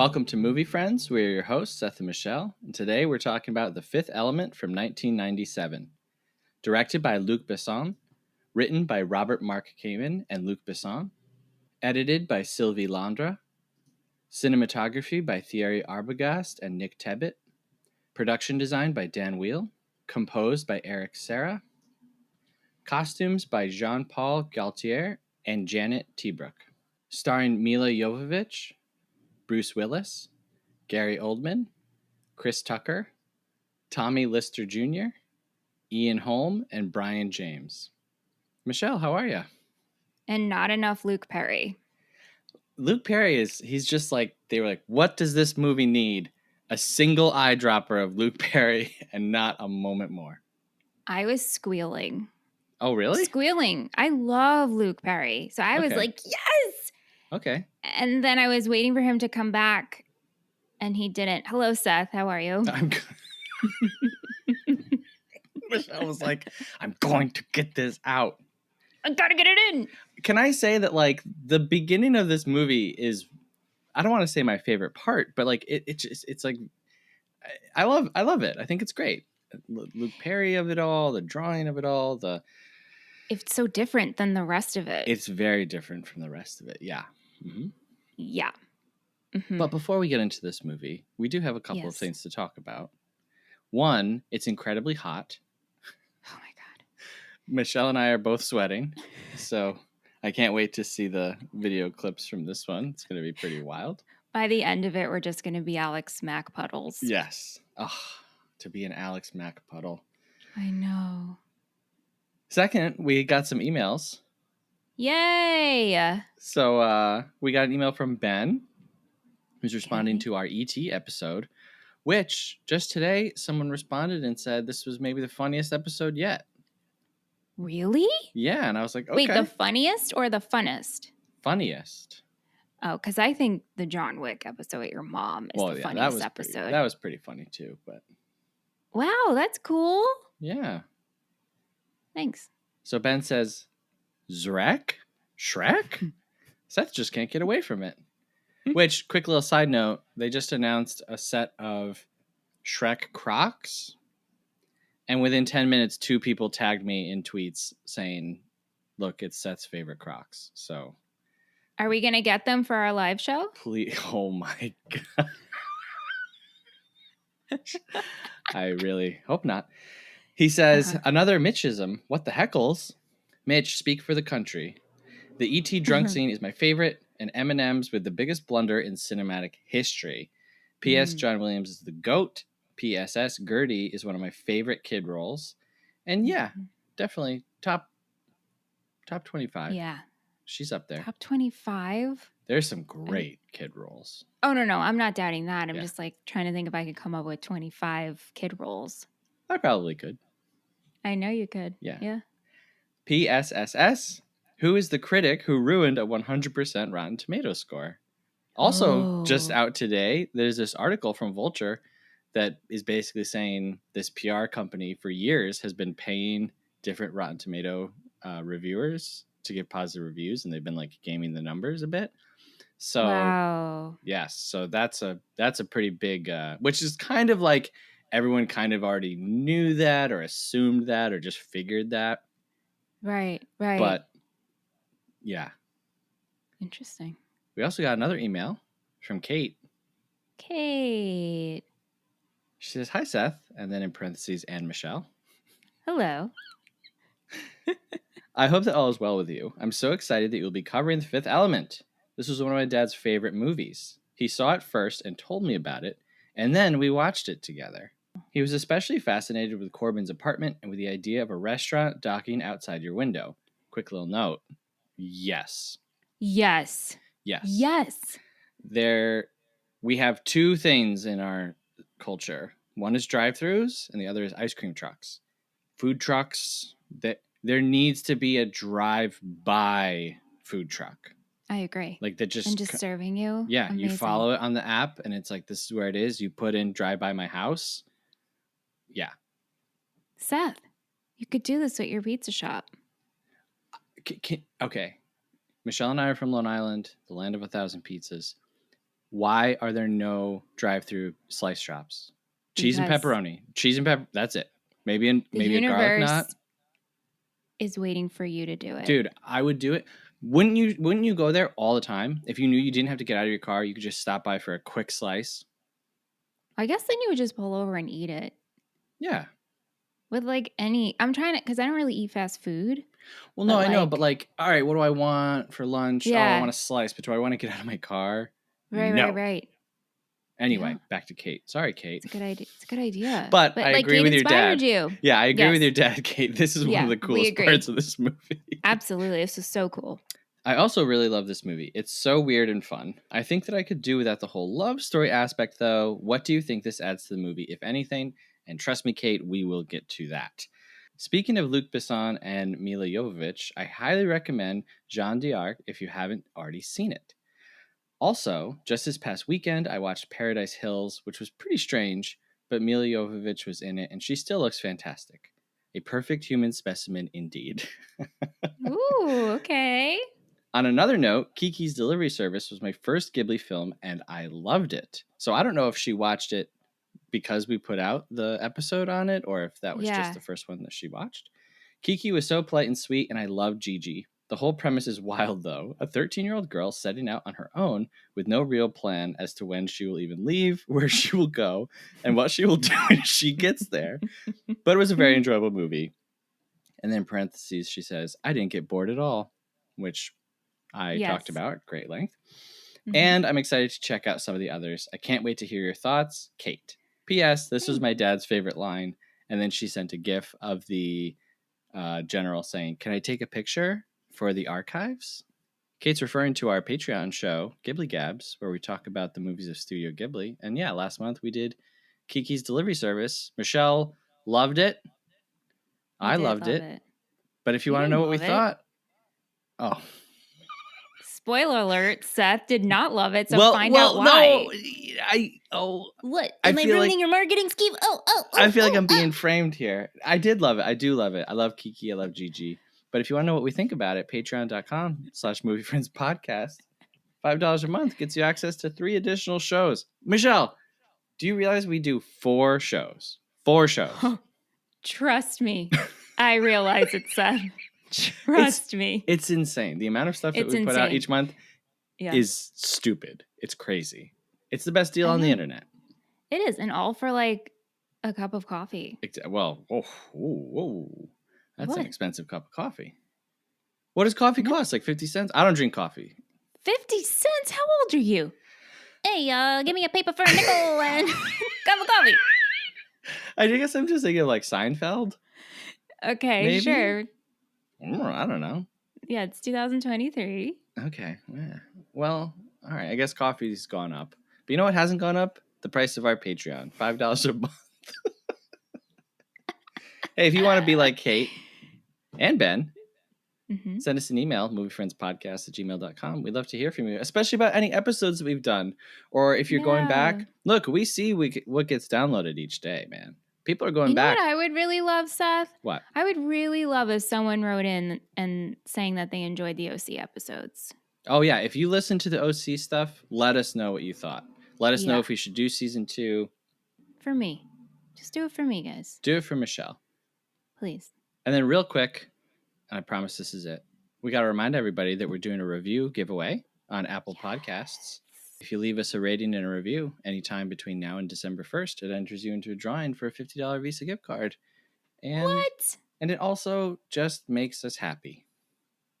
Welcome to Movie Friends. We're your hosts, Seth and Michelle, and today we're talking about The Fifth Element from 1997. Directed by Luc Besson, written by Robert Mark Kamen and Luc Besson, edited by Sylvie Landra, cinematography by Thierry Arbogast and Nick Tebbett, production design by Dan Wheel, composed by Eric Serra, costumes by Jean-Paul Gaultier and Janet T-Brook, starring Mila Jovovich, Bruce Willis, Gary Oldman, Chris Tucker, Tommy Lister Jr., Ian Holm, and Brian James. Michelle, how are you? And not enough Luke Perry. Luke Perry he's just like, they were like, what does this movie need? A single eyedropper of Luke Perry and not a moment more. I was squealing. Oh, really? Squealing. I love Luke Perry. So I was like, yes! Okay. And then I was waiting for him to come back, and he didn't. Hello, Seth. How are you? I'm good. Michelle was like, I'm going to get this out. I gotta get it in. Can I say that, like, the beginning of this movie is, I don't want to say my favorite part, but like it's like I love it. I think it's great. Luke Perry of it all, the drawing of it all, It's so different than the rest of it. it's very different from the rest of it. Yeah. Mm-hmm. Yeah. Mm-hmm. But before we get into this movie, we do have a couple of things to talk about. One, it's incredibly hot. Oh my God. Michelle and I are both sweating, so I can't wait to see the video clips from this one. It's going to be pretty wild. By the end of it, we're just going to be Alex Mack puddles. Yes. Oh, to be an Alex Mack puddle. I know. Second, we got some emails. Yay! So we got an email from Ben, who's responding to our ET episode, which just today someone responded and said this was maybe the funniest episode yet. Really? Yeah, and I was like, okay. Wait, the funniest or the funnest? Funniest. Oh, because I think the John Wick episode with your mom is the funniest episode. That was pretty funny too, but wow, that's cool. Yeah. Thanks. So Ben says, Shrek? Seth just can't get away from it. Which, quick little side note, they just announced a set of Shrek Crocs. And within 10 minutes, 2 people tagged me in tweets saying, look, it's Seth's favorite Crocs. So. Are we going to get them for our live show? Please. Oh my God. I really hope not. He says, another Mitchism. What the heckles? Mitch, speak for the country. The E.T. drunk scene is my favorite, and M&M's with the biggest blunder in cinematic history. P.S. John Williams is the GOAT. P.S.S. Gertie is one of my favorite kid roles. And yeah, definitely top 25. Yeah. She's up there. Top 25? There's some great kid roles. Oh, no. I'm not doubting that. I'm just like trying to think if I could come up with 25 kid roles. I probably could. I know you could. Yeah. P.S.S.S. Who is the critic who ruined a 100% Rotten Tomatoes score? Also, just out today, there's this article from Vulture that is basically saying this PR company for years has been paying different Rotten Tomato reviewers to give positive reviews, and they've been like gaming the numbers a bit. So, wow. Yes, so that's a pretty big, which is kind of like everyone kind of already knew that or assumed that or just figured that. Right. But yeah. Interesting. We also got another email from Kate. Kate. She says, hi, Seth, and then in parentheses, and Michelle. Hello. I hope that all is well with you. I'm so excited that you'll be covering The Fifth Element. This was one of my dad's favorite movies. He saw it first and told me about it, and then we watched it together. He was especially fascinated with Corbin's apartment and with the idea of a restaurant docking outside your window. Quick little note. Yes. We have 2 things in our culture. One is drive-thrus, and the other is ice cream trucks. Food trucks, there needs to be a drive-by food truck. I agree. Like that just serving you. Yeah, amazing. You follow it on the app, and it's like, this is where it is. You put in drive by my house. Yeah. Seth, you could do this at your pizza shop. Okay. Michelle and I are from Long Island, the land of 1,000 pizzas. Why are there no drive-through slice shops? Cheese and Because pepperoni. Cheese and pepper. That's it. Maybe the a garlic knot. universe is waiting for you to do it. Dude, I would do it. Wouldn't you go there all the time? If you knew you didn't have to get out of your car, you could just stop by for a quick slice. I guess then you would just pull over and eat it. Yeah. With like I'm trying to, because I don't really eat fast food. Well, no, I know, but like, all right, what do I want for lunch? Yeah. Oh, I want a slice, but do I want to get out of my car? Right. Anyway, Yeah. back to Kate. Sorry, Kate. It's a good idea. But I like, agree Kate with your dad. You. Yeah, I agree with your dad, Kate. This is one of the coolest parts of this movie. Absolutely. This is so cool. I also really love this movie. It's so weird and fun. I think that I could do without the whole love story aspect, though. What do you think this adds to the movie, if anything? And trust me, Kate, we will get to that. Speaking of Luc Besson and Mila Jovovich, I highly recommend Jeanne d'Arc if you haven't already seen it. Also, just this past weekend, I watched Paradise Hills, which was pretty strange, but Mila Jovovich was in it, and she still looks fantastic. A perfect human specimen indeed. Ooh, okay. On another note, Kiki's Delivery Service was my first Ghibli film, and I loved it. So I don't know if she watched it because we put out the episode on it, or if that was just the first one that she watched. Kiki was so polite and sweet, and I loved Gigi. The whole premise is wild, though. A 13-year-old girl setting out on her own with no real plan as to when she will even leave, where she will go, and what she will do when she gets there. But it was a very enjoyable movie. And then in parentheses, she says, I didn't get bored at all, which I talked about at great length. Mm-hmm. And I'm excited to check out some of the others. I can't wait to hear your thoughts. Kate. P.S. This was my dad's favorite line. And then she sent a GIF of the general saying, can I take a picture for the archives? Kate's referring to our Patreon show, Ghibli Gabs, where we talk about the movies of Studio Ghibli. And yeah, last month we did Kiki's Delivery Service. Michelle loved it. I loved it. But if you want to know what we thought, spoiler alert, Seth did not love it, so find out why. What? Am I ruining your marketing scheme? I feel like I'm being framed here. I did love it. I do love it. I love Kiki. I love Gigi. But if you want to know what we think about it, patreon.com/moviefriendspodcast. $5 a month gets you access to 3 additional shows. Michelle, do you realize we do 4 shows? 4 shows. Trust me. I realize it, Seth. Trust me. It's insane. The amount of stuff that we put out each month is stupid. It's crazy. It's the best deal on the internet. It is. And all for like a cup of coffee. Well, that's an expensive cup of coffee. What does coffee cost? Like 50 cents? I don't drink coffee. 50 cents? How old are you? Hey, give me a paper for a nickel and a cup of coffee. I guess I'm just thinking of like Seinfeld. Okay, maybe? Sure. I don't know. Yeah, it's 2023. Okay. Yeah. Well, all right. I guess coffee's gone up. But you know what hasn't gone up? The price of our Patreon. $5 a month. Hey, if you want to be like Kate and Ben, send us an email, moviefriendspodcast@gmail.com. We'd love to hear from you, especially about any episodes that we've done. Or if you're going back, look, we see what gets downloaded each day, man. People are going back. You know what I would really love, Seth? What? I would really love if someone wrote in and saying that they enjoyed the OC episodes. Oh, yeah. If you listen to the OC stuff, let us know what you thought. Let us know if we should do season 2. For me. Just do it for me, guys. Do it for Michelle. Please. And then real quick, and I promise this is it, we got to remind everybody that we're doing a review giveaway on Apple Podcasts. If you leave us a rating and a review anytime between now and December 1st, it enters you into a drawing for a $50 Visa gift card. And, what? And it also just makes us happy.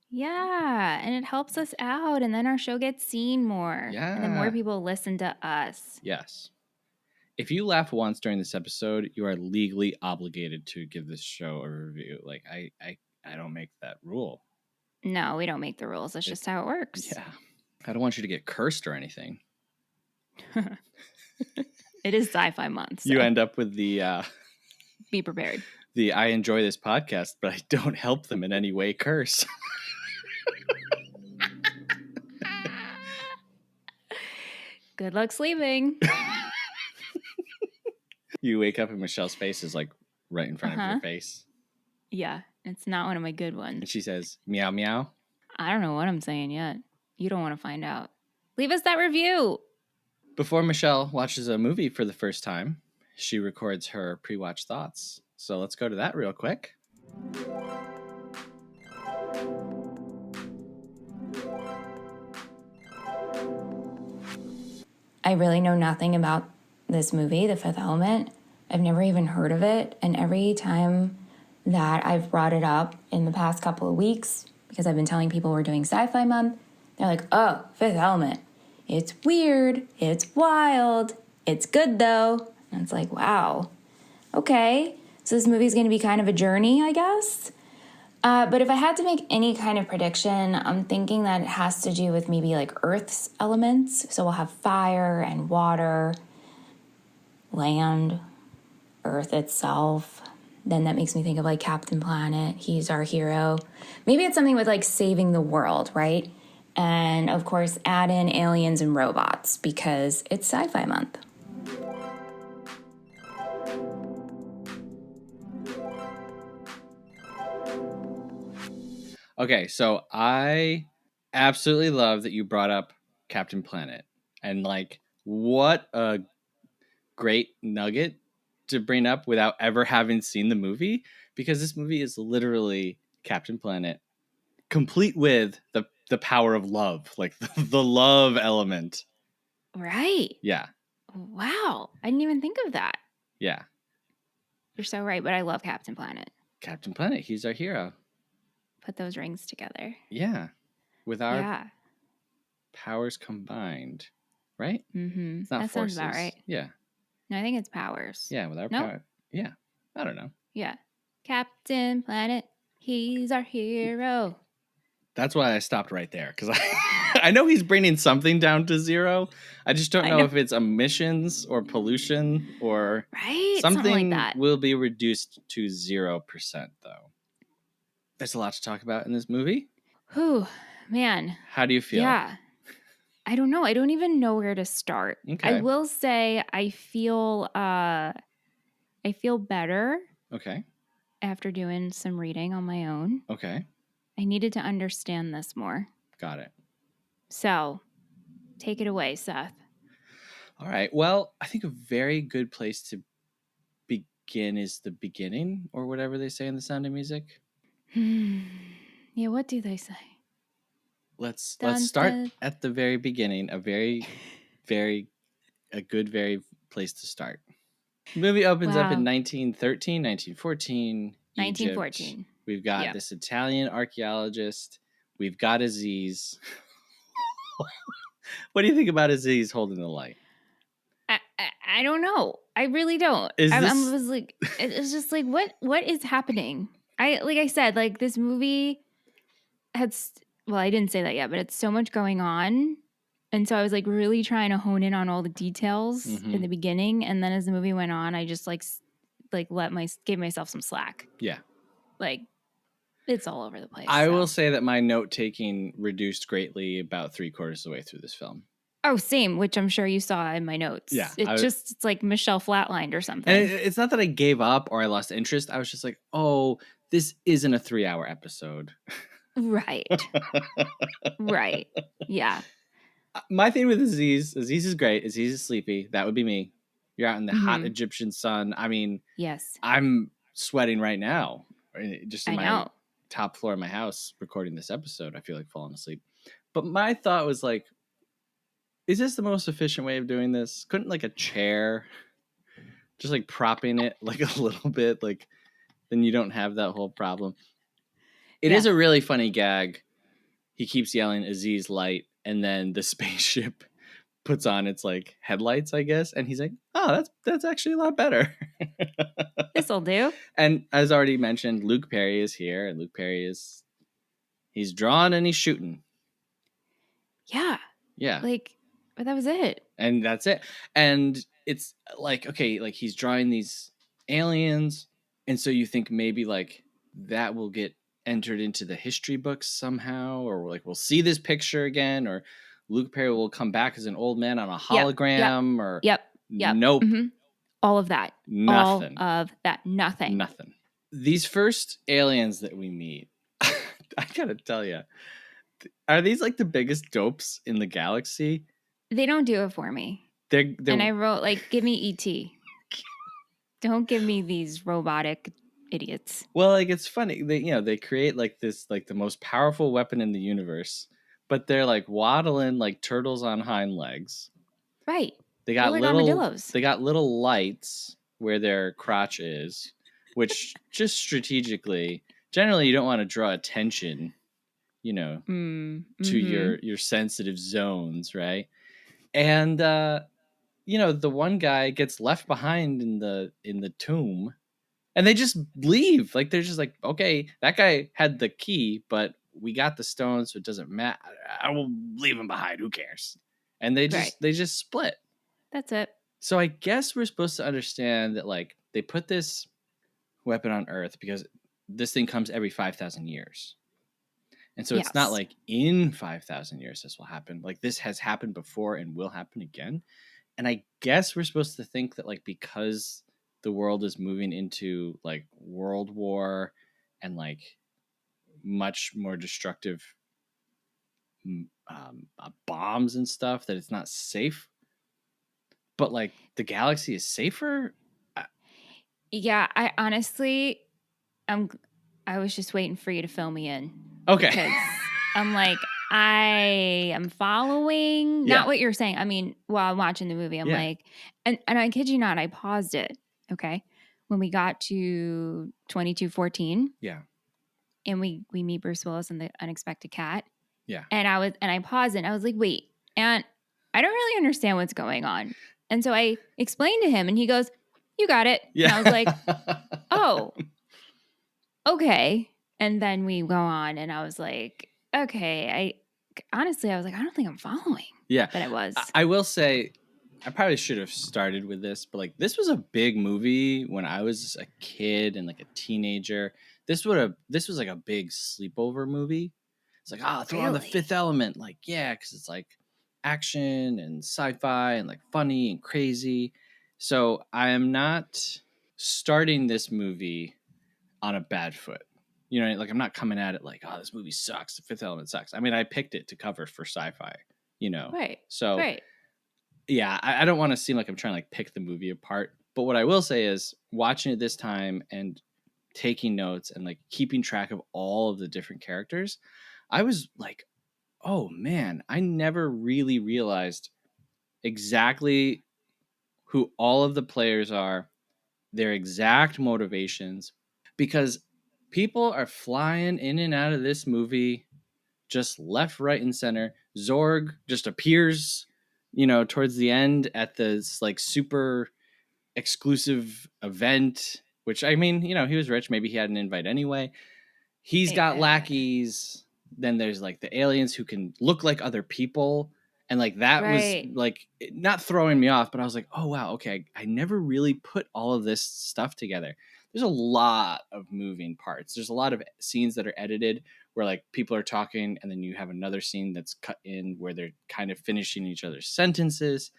Yeah, and it helps us out, and then our show gets seen more. Yeah. And then more people listen to us. Yes. If you laugh once during this episode, you are legally obligated to give this show a review. Like, I don't make that rule. No, we don't make the rules. That's just how it works. Yeah. I don't want you to get cursed or anything. It is Sci-Fi month. So. You end up with the... Be prepared. The I enjoy this podcast, but I don't help them in any way curse. Good luck sleeping. You wake up and Michelle's face is like right in front of your face. Yeah, it's not one of my good ones. And she says, meow, meow. I don't know what I'm saying yet. You don't want to find out. Leave us that review. Before Michelle watches a movie for the first time, she records her pre-watch thoughts. So let's go to that real quick. I really know nothing about this movie, The Fifth Element. I've never even heard of it. And every time that I've brought it up in the past couple of weeks, because I've been telling people we're doing Sci-Fi Month, they're like, oh, Fifth Element. It's weird. It's wild. It's good, though. And it's like, wow. Okay. So this movie's going to be kind of a journey, I guess. But if I had to make any kind of prediction, I'm thinking that it has to do with maybe like Earth's elements. So we'll have fire and water, land, Earth itself. Then that makes me think of like Captain Planet. He's our hero. Maybe it's something with like saving the world, right? And of course, add in aliens and robots because it's Sci-Fi Month. Okay, so I absolutely love that you brought up Captain Planet. And like, what a great nugget to bring up without ever having seen the movie, because this movie is literally Captain Planet, complete with the power of love, like the love element. Right. Yeah. Wow. I didn't even think of that. Yeah. You're so right, but I love Captain Planet. Captain Planet, he's our hero. Put those rings together. Yeah. With our powers combined, right? Mm-hmm. It's not that forces. Sounds about right. Yeah. No, I think it's powers. Yeah, with our power. Yeah. I don't know. Yeah. Captain Planet, he's our hero. That's why I stopped right there, because I know he's bringing something down to zero. I just don't know if it's emissions or pollution or something like that. Will be reduced to 0%, though. There's a lot to talk about in this movie. Whew, man. How do you feel? Yeah. I don't know. I don't even know where to start. Okay. I will say I feel better. Okay. After doing some reading on my own. Okay. I needed to understand this more. Got it. So, take it away, Seth. All right. Well, I think a very good place to begin is the beginning, or whatever they say in The Sound of Music. Yeah, what do they say? Let's start at the very beginning. A very good place to start. The movie opens up in 1913, 1914. 1914. Egypt. We've got this Italian archaeologist. We've got Aziz. What do you think about Aziz holding the light? I don't know. I really don't. I was like, it's just like, what is happening? I said, like, this movie had, I didn't say that yet, but it's so much going on. And so I was like really trying to hone in on all the details in the beginning. And then as the movie went on, I just gave myself some slack. Yeah. Like, it's all over the place. I will say that my note taking reduced greatly about 3/4 of the way through this film. Oh, same, which I'm sure you saw in my notes. Yeah. It's like Michelle flatlined or something. And it's not that I gave up or I lost interest. I was just like, oh, this isn't a 3-hour episode. Right. Right. Yeah. My thing with Aziz is great. Aziz is sleepy. That would be me. You're out in the hot Egyptian sun. I mean, yes, I'm sweating right now. Just in my top floor of my house recording this episode. I feel like falling asleep. But my thought was like, is this the most efficient way of doing this? Couldn't like a chair just like propping it like a little bit, like then you don't have that whole problem. It is a really funny gag. He keeps yelling Aziz light, and then the spaceship puts on its like headlights, I guess, and he's like, oh, that's actually a lot better. This'll do. And as already mentioned, Luke Perry is here, and Luke Perry he's drawn and he's shooting. Yeah. But that was it. And that's it. And it's like, okay, like he's drawing these aliens, and so you think maybe like that will get entered into the history books somehow, or like we'll see this picture again, or Luke Perry will come back as an old man on a hologram, or nope. Mm-hmm. All of that. Nothing. All of that. Nothing. These first aliens that we meet, I gotta tell you, are these like the biggest dopes in the galaxy? They don't do it for me. And I wrote, like, give me E.T. Don't give me these robotic idiots. Well, like it's funny. They create like this like the most powerful weapon in the universe, but they're like waddling like turtles on hind legs. Right. They They're got like little armadillos. they got little lights where their crotch is, which just strategically, generally you don't want to draw attention, to your sensitive zones, right? And the one guy gets left behind in the tomb, and they just leave. Like they're just like, okay, that guy had the key, but we got the stone, so it doesn't matter. I will leave him behind. Who cares? And they Right. just split. That's it. So I guess we're supposed to understand that like they put this weapon on Earth because this thing comes every 5,000 years. And so it's not Yes. like in 5,000 years this will happen. Like this has happened before and will happen again. And I guess we're supposed to think that like because the world is moving into like world war and like much more destructive bombs and stuff, that it's not safe. But like the galaxy is safer. Yeah, I honestly, I was just waiting for you to fill me in. Okay. Because I'm like, I am following Yeah. not what you're saying. I mean, while I'm watching the movie, I'm Yeah. like, and I kid you not, I paused it. Okay. When we got to 2214 Yeah. and we meet Bruce Willis and the unexpected cat. Yeah. And I paused it and I was like, wait, Aunt, I don't really understand what's going on. And so I explained to him and he goes, you got it. Yeah. And I was like, oh, okay. And then we go on and I was like, okay, I was like, I don't think I'm following. Yeah. But I was. I will say, I probably should have started with this, but like this was a big movie when I was a kid and like a teenager. This was like a big sleepover movie. It's like, throw on the Really? Fifth Element. Like, yeah, because it's like action and sci-fi and like funny and crazy. So I am not starting this movie on a bad foot. Like I'm not coming at it like, this movie sucks. The Fifth Element sucks. I mean, I picked it to cover for sci-fi, Right. So Right. yeah, I don't want to seem like I'm trying to like pick the movie apart. But what I will say is watching it this time and taking notes and like keeping track of all of the different characters, I was like, oh man, I never really realized exactly who all of the players are, their exact motivations, because people are flying in and out of this movie just left, right, and center. Zorg just appears, towards the end at this like super exclusive event, which I mean, he was rich. Maybe he had an invite anyway. He's got lackeys. Then there's like the aliens who can look like other people. And like that was Right. like not throwing me off, but I was like, oh wow, okay. I never really put all of this stuff together. There's a lot of moving parts. There's a lot of scenes that are edited where like people are talking and then you have another scene that's cut in where they're kind of finishing each other's sentences.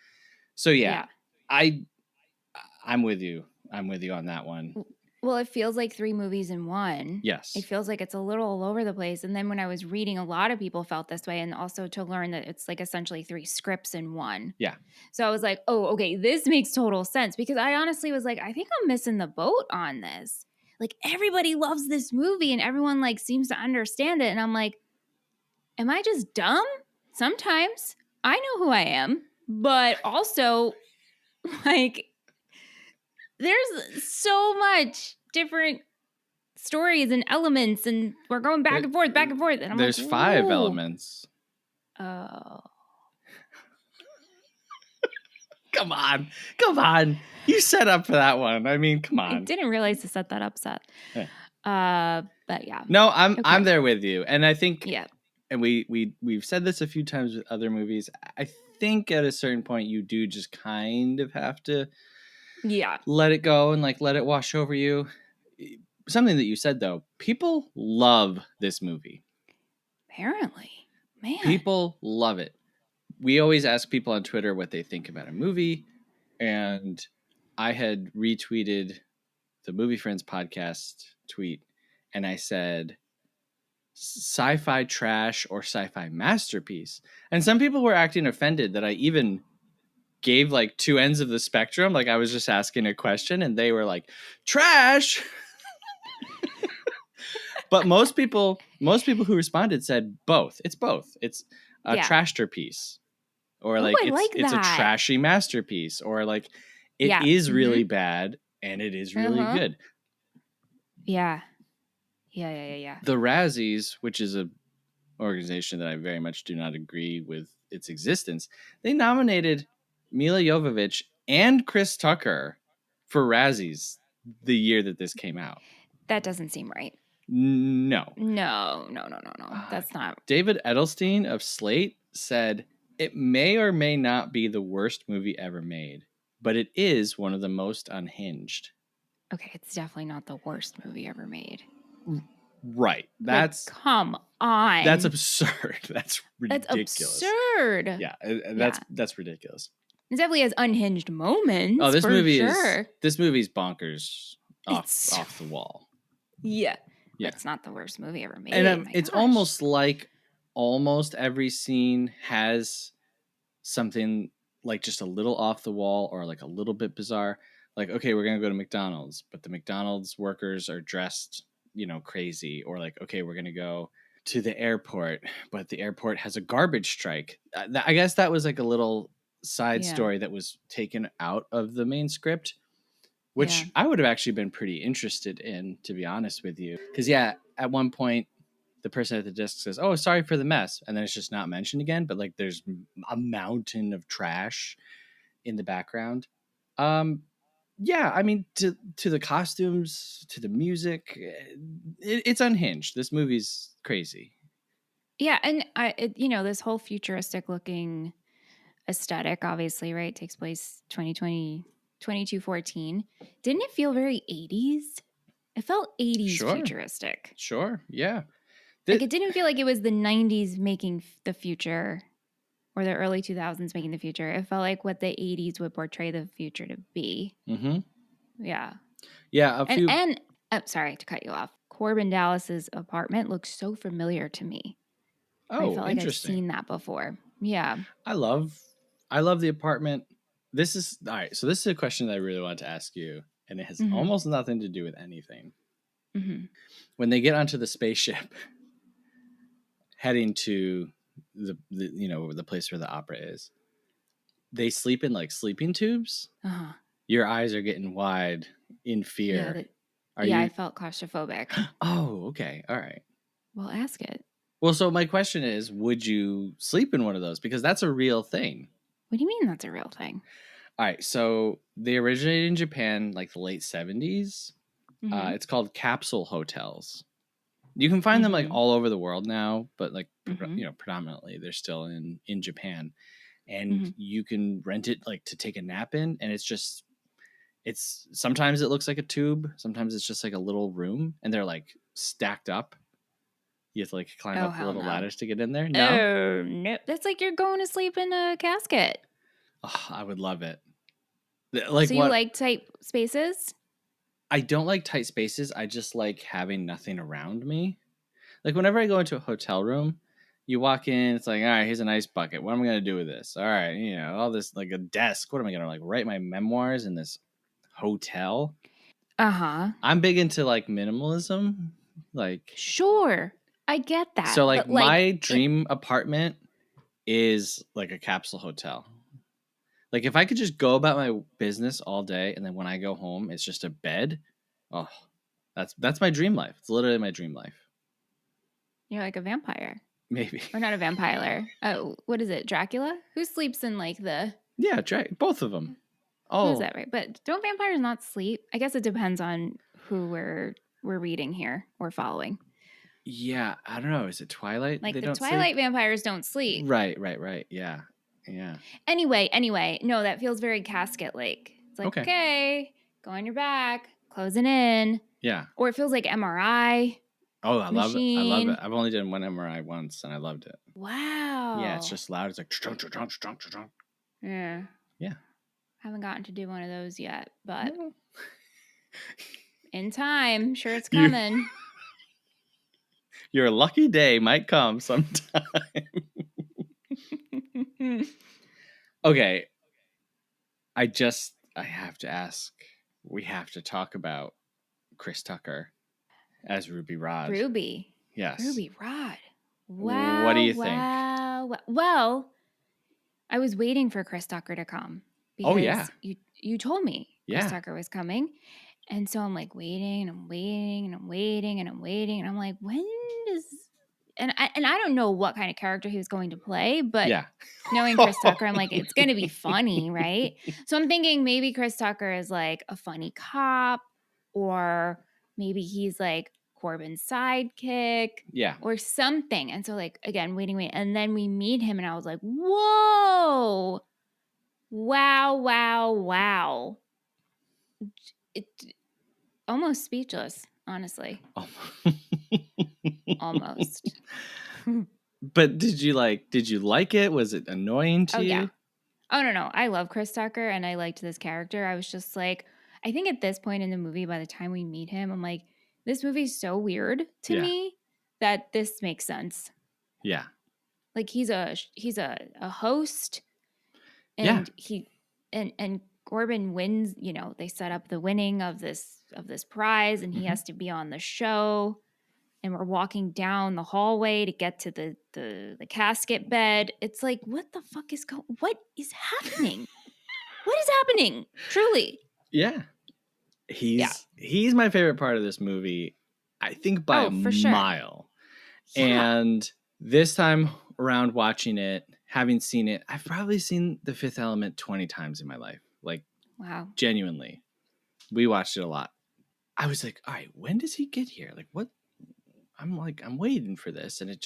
So yeah. I'm with you. I'm with you on that one. Well, it feels like 3 movies in one. Yes. It feels like it's a little all over the place. And then when I was reading, a lot of people felt this way. And also to learn that it's like essentially 3 scripts in one. Yeah. So I was like, oh, okay, this makes total sense. Because I honestly was like, I think I'm missing the boat on this. Like everybody loves this movie and everyone like seems to understand it. And I'm like, am I just dumb? Sometimes I know who I am. But also, like, there's so much different stories and elements, and we're going back and forth, and I'm there's like, 5 "Ooh." elements. Oh, Come on. You set up for that one. I mean, come I on. didn't realize to set that up, Seth. But yeah, No, I'm Okay. there with you, and I think, yeah, and we've said this a few times with other movies. I think at a certain point you do just kind of have to yeah. let it go and like let it wash over you. Something that you said though, people love this movie. Apparently, man. People love it. We always ask people on Twitter what they think about a movie, and I had retweeted the Movie Friends podcast tweet, and I said sci-fi trash or sci-fi masterpiece. And some people were acting offended that I even gave like two ends of the spectrum. Like I was just asking a question and they were like, trash. But most people who responded said both. It's both. It's a Yeah. trashterpiece, or Oh, like I like it's a that. trashy masterpiece, or like it Yeah. is really bad and it is really Uh-huh. good. Yeah. Yeah. The Razzies, which is a organization that I very much do not agree with its existence, they nominated Mila Jovovich and Chris Tucker for Razzies the year that this came out. That doesn't seem right. No. No. That's not. David Edelstein of Slate said, it may or may not be the worst movie ever made, but it is one of the most unhinged. Okay, it's definitely not the worst movie ever made. Right. Come on. That's absurd. That's ridiculous. That's absurd. Yeah, that's ridiculous. It definitely has unhinged moments. Oh, this movie's bonkers off the wall. Yeah. It's not the worst movie ever made. And it's almost like almost every scene has something like just a little off the wall or like a little bit bizarre. Like, okay, we're going to go to McDonald's, but the McDonald's workers are dressed, crazy. Or like, okay, we're going to go to the airport, but the airport has a garbage strike. I guess that was like a little side story that was taken out of the main script, which I would have actually been pretty interested in, to be honest with you. Because, at one point, the person at the desk says, "Oh, sorry for the mess." And then it's just not mentioned again. But like there's a mountain of trash in the background. I mean, to the costumes, to the music, it's unhinged. This movie's crazy. Yeah, and this whole futuristic looking aesthetic, obviously, right, takes place 2020, 2214. Didn't it feel very 80s? It felt 80s futuristic. Sure, yeah. Like it didn't feel like it was the 90s making the future or the early 2000s making the future. It felt like what the 80s would portray the future to be. Mm-hmm. Yeah. Yeah, And sorry to cut you off. Corbin Dallas's apartment looks so familiar to me. Oh, I felt like I've seen that before. Yeah. I love the apartment. This is all right. So this is a question that I really wanted to ask you, and it has almost nothing to do with anything. Mm-hmm. When they get onto the spaceship, heading to the place where the opera is, they sleep in like sleeping tubes. Uh-huh. Your eyes are getting wide in fear. I felt claustrophobic. Oh, okay. All right. Well, ask it. Well, so my question is, would you sleep in one of those? Because that's a real thing. What do you mean that's a real thing? All right. So they originated in Japan like the late 70s. Mm-hmm. It's called capsule hotels. You can find them like all over the world now, but like, predominantly they're still in Japan. And you can rent it like to take a nap in. And it's sometimes it looks like a tube. Sometimes it's just like a little room and they're like stacked up. You have to like climb up the little ladders to get in there. No? Oh, no. That's like you're going to sleep in a casket. Oh, I would love it. So you like tight spaces? I don't like tight spaces. I just like having nothing around me. Like whenever I go into a hotel room, you walk in, it's like, all right, here's an ice bucket. What am I going to do with this? All right, all this, like a desk. What am I going to like write my memoirs in this hotel? Uh-huh. I'm big into like minimalism. Like, sure, I get that. So like my dream apartment is like a capsule hotel. Like if I could just go about my business all day and then when I go home, it's just a bed. Oh, that's my dream life. It's literally my dream life. You're like a vampire. Maybe. Or not a vampire. Oh, what is it? Dracula? Who sleeps in like the... Yeah, both of them. Oh. Is that right? But don't vampires not sleep? I guess it depends on who we're reading here or following. Yeah, I don't know. Is it Twilight? Like the Twilight vampires don't sleep. Right. Yeah. Anyway. No, that feels very casket-like. It's like, okay, go on your back, closing in. Yeah. Or it feels like MRI. Oh, I love it. I've only done one MRI once, and I loved it. Wow. Yeah, it's just loud. It's like... Yeah. Yeah. Haven't gotten to do one of those yet, but in time, sure it's coming. Your lucky day might come sometime. Okay. I have to ask. We have to talk about Chris Tucker as Ruby Rod. Ruby. Yes. Ruby Rod. What do Wow, you think? wow. Well, I was waiting for Chris Tucker to come Oh yeah. because you told me Chris Yeah. Tucker was coming. And so I'm like waiting and I'm waiting and I'm waiting and I'm waiting and I'm like, when does and I don't know what kind of character he was going to play, but Yeah. knowing Chris Tucker, I'm like, it's gonna be funny, right? So I'm thinking maybe Chris Tucker is like a funny cop, or maybe he's like Corbin's sidekick Yeah. or something. And so like again, waiting. And then we meet him and I was like, whoa, wow, wow, wow. It almost speechless, honestly. Oh. Almost. But did you like it? Was it annoying Oh to yeah. you? Oh no. I love Chris Tucker and I liked this character. I was just like, I think at this point in the movie, by the time we meet him, I'm like, this movie's so weird to Yeah. me that this makes sense. Yeah. Like he's a host, Yeah. and and Corbin wins, they set up the winning of this prize, and he Hmm. has to be on the show, and we're walking down the hallway to get to the casket bed. It's like, what the fuck what is happening? What is happening? Truly. Yeah. Yeah. He's my favorite part of this movie, I think by a Oh, for sure. mile. Yeah. And this time around watching it, having seen it, I've probably seen The Fifth Element 20 times in my life. Like, Wow. genuinely. We watched it a lot. I was like, all right, when does he get here? Like, what? I'm waiting for this. And it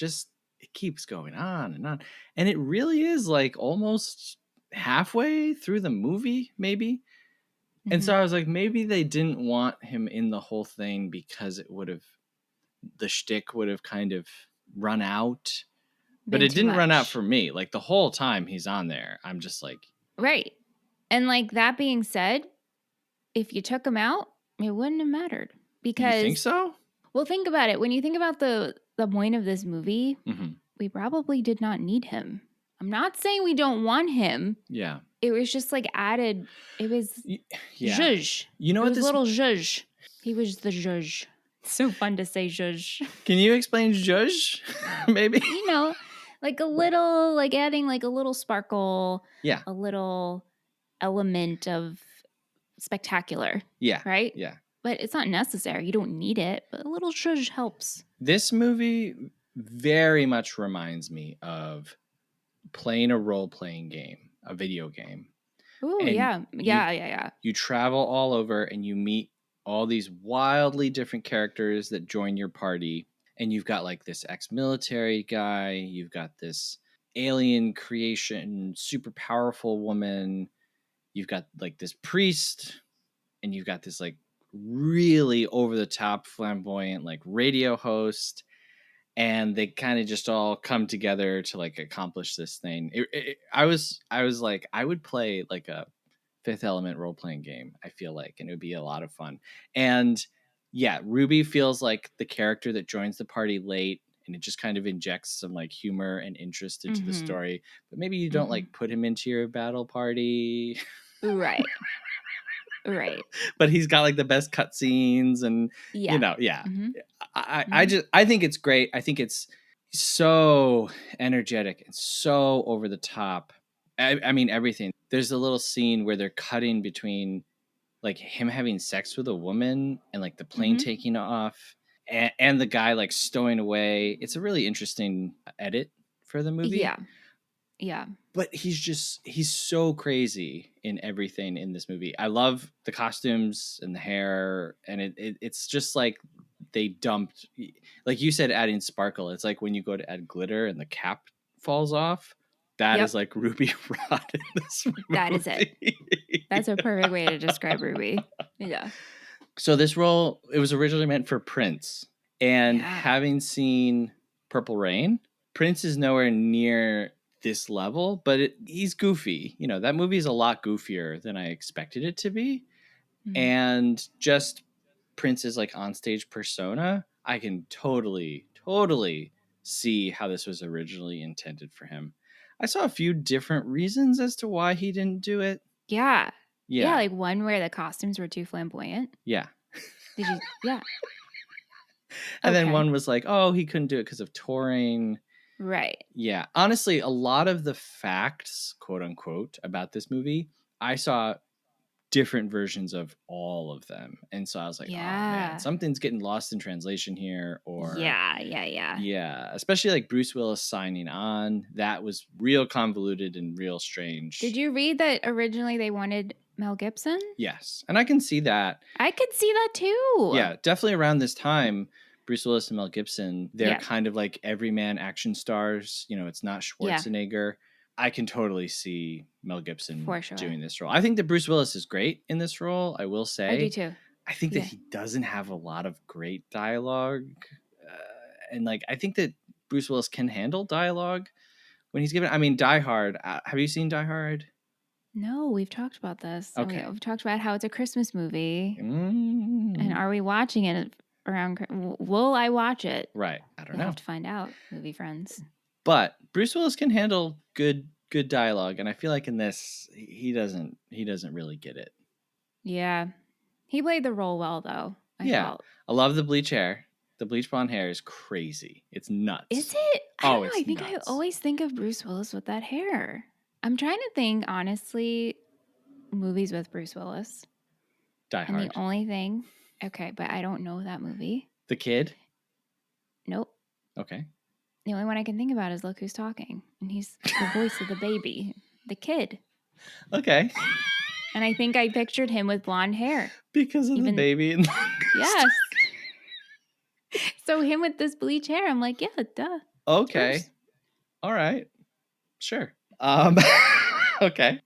keeps going on and on. And it really is like almost halfway through the movie, maybe. And Mm-hmm. so I was like, maybe they didn't want him in the whole thing because the shtick would have kind of run out. But Been it too didn't run out much. for me. Like the whole time he's on there, I'm just like, Right. And like that being said, if you took him out, it wouldn't have mattered. you think Because, so? well, think about it. When you think about the point of this movie, Mm-hmm. we probably did not need him. I'm not saying we don't want him. Yeah. It was just like added. It was Yeah. zhuzh. You know It what was this? little zhuzh. He was the zhuzh. So fun to say zhuzh. Can you explain Judge? Maybe. Like a little, like adding like a little sparkle, Yeah. a little element of spectacular, Yeah. right? Yeah. But it's not necessary. You don't need it, but a little zhuzh helps. This movie very much reminds me of playing a role-playing game, a video game. Oh And yeah, yeah. you travel all over and you meet all these wildly different characters that join your party. And you've got like this ex-military guy, you've got this alien creation, super powerful woman, you've got like this priest, and you've got this like really over the top flamboyant like radio host, and they kind of just all come together to like accomplish this thing. I was like, I would play like a Fifth Element role playing game, I feel like, and it would be a lot of fun. And yeah, Ruby feels like the character that joins the party late, and it just kind of injects some like humor and interest into the Mm-hmm. story. But maybe you don't Mm-hmm. like put him into your battle party. Right. Right. But he's got like the best cutscenes, and Yeah. yeah. Mm-hmm. I just I think it's great. I think it's so energetic and so over the top. I mean everything. There's a little scene where they're cutting between like him having sex with a woman and like the plane Mm-hmm. taking off, and the guy like stowing away. It's a really interesting edit for the movie. Yeah. Yeah. But he's so crazy in everything in this movie. I love the costumes and the hair, and it's just like they dumped, like you said, adding sparkle. It's like when you go to add glitter and the cap falls off. That is Yep. like Ruby Rod in this movie. That is it. That's a perfect way to describe Ruby. Yeah. So this role, it was originally meant for Prince, and Yeah. having seen Purple Rain, Prince is nowhere near this level, but he's goofy. That movie is a lot goofier than I expected it to be. Mm-hmm. And just Prince's like onstage persona, I can totally see how this was originally intended for him. I saw a few different reasons as to why he didn't do it. Yeah. Yeah, Yeah. like one where the costumes were too flamboyant. Yeah. Did you? Yeah. And then Okay. one was like, oh, he couldn't do it because of touring. Right. Yeah. Honestly, a lot of the facts, quote unquote, about this movie, I saw different versions of all of them. And so I was like, oh man, Yeah. something's getting lost in translation here. Or Yeah. yeah, especially like Bruce Willis signing on. That was real convoluted and real strange. Did you read that originally they wanted Mel Gibson? Yes. And I can see that. I could see that too. Yeah, definitely around this time, Bruce Willis and Mel Gibson, they're Yeah. kind of like everyman action stars. You know, it's not Yeah. Schwarzenegger. I can totally see Mel Gibson For sure. doing this role. I think that Bruce Willis is great in this role, I will say. I do too. I think Yeah. that he doesn't have a lot of great dialogue. And like, I think that Bruce Willis can handle dialogue when he's given. I mean, Die Hard. Have you seen Die Hard? No, we've talked about this. And Okay. We've talked about how it's a Christmas movie. Mm. And are we watching it around? Will I watch it? Right. I don't We'll know. have to find out, movie friends. But Bruce Willis can handle good dialogue, and I feel like in this he doesn't really get it. Yeah. He played the role well though. I felt. I love the bleach hair. The bleach blonde hair is crazy. It's nuts. Is it? I don't know. It's I think nuts. I always think of Bruce Willis with that hair. I'm trying to think, honestly, movies with Bruce Willis. Die Hard. And the only thing, okay, but I don't know that movie. The Kid? Nope. Okay. The only one I can think about is Look Who's Talking. And he's the voice of the baby, the kid. Okay. And I think I pictured him with blonde hair. Because of the baby. And yes. So him with this bleach hair, I'm like, yeah, duh. Okay. Bruce. All right. Sure. Okay.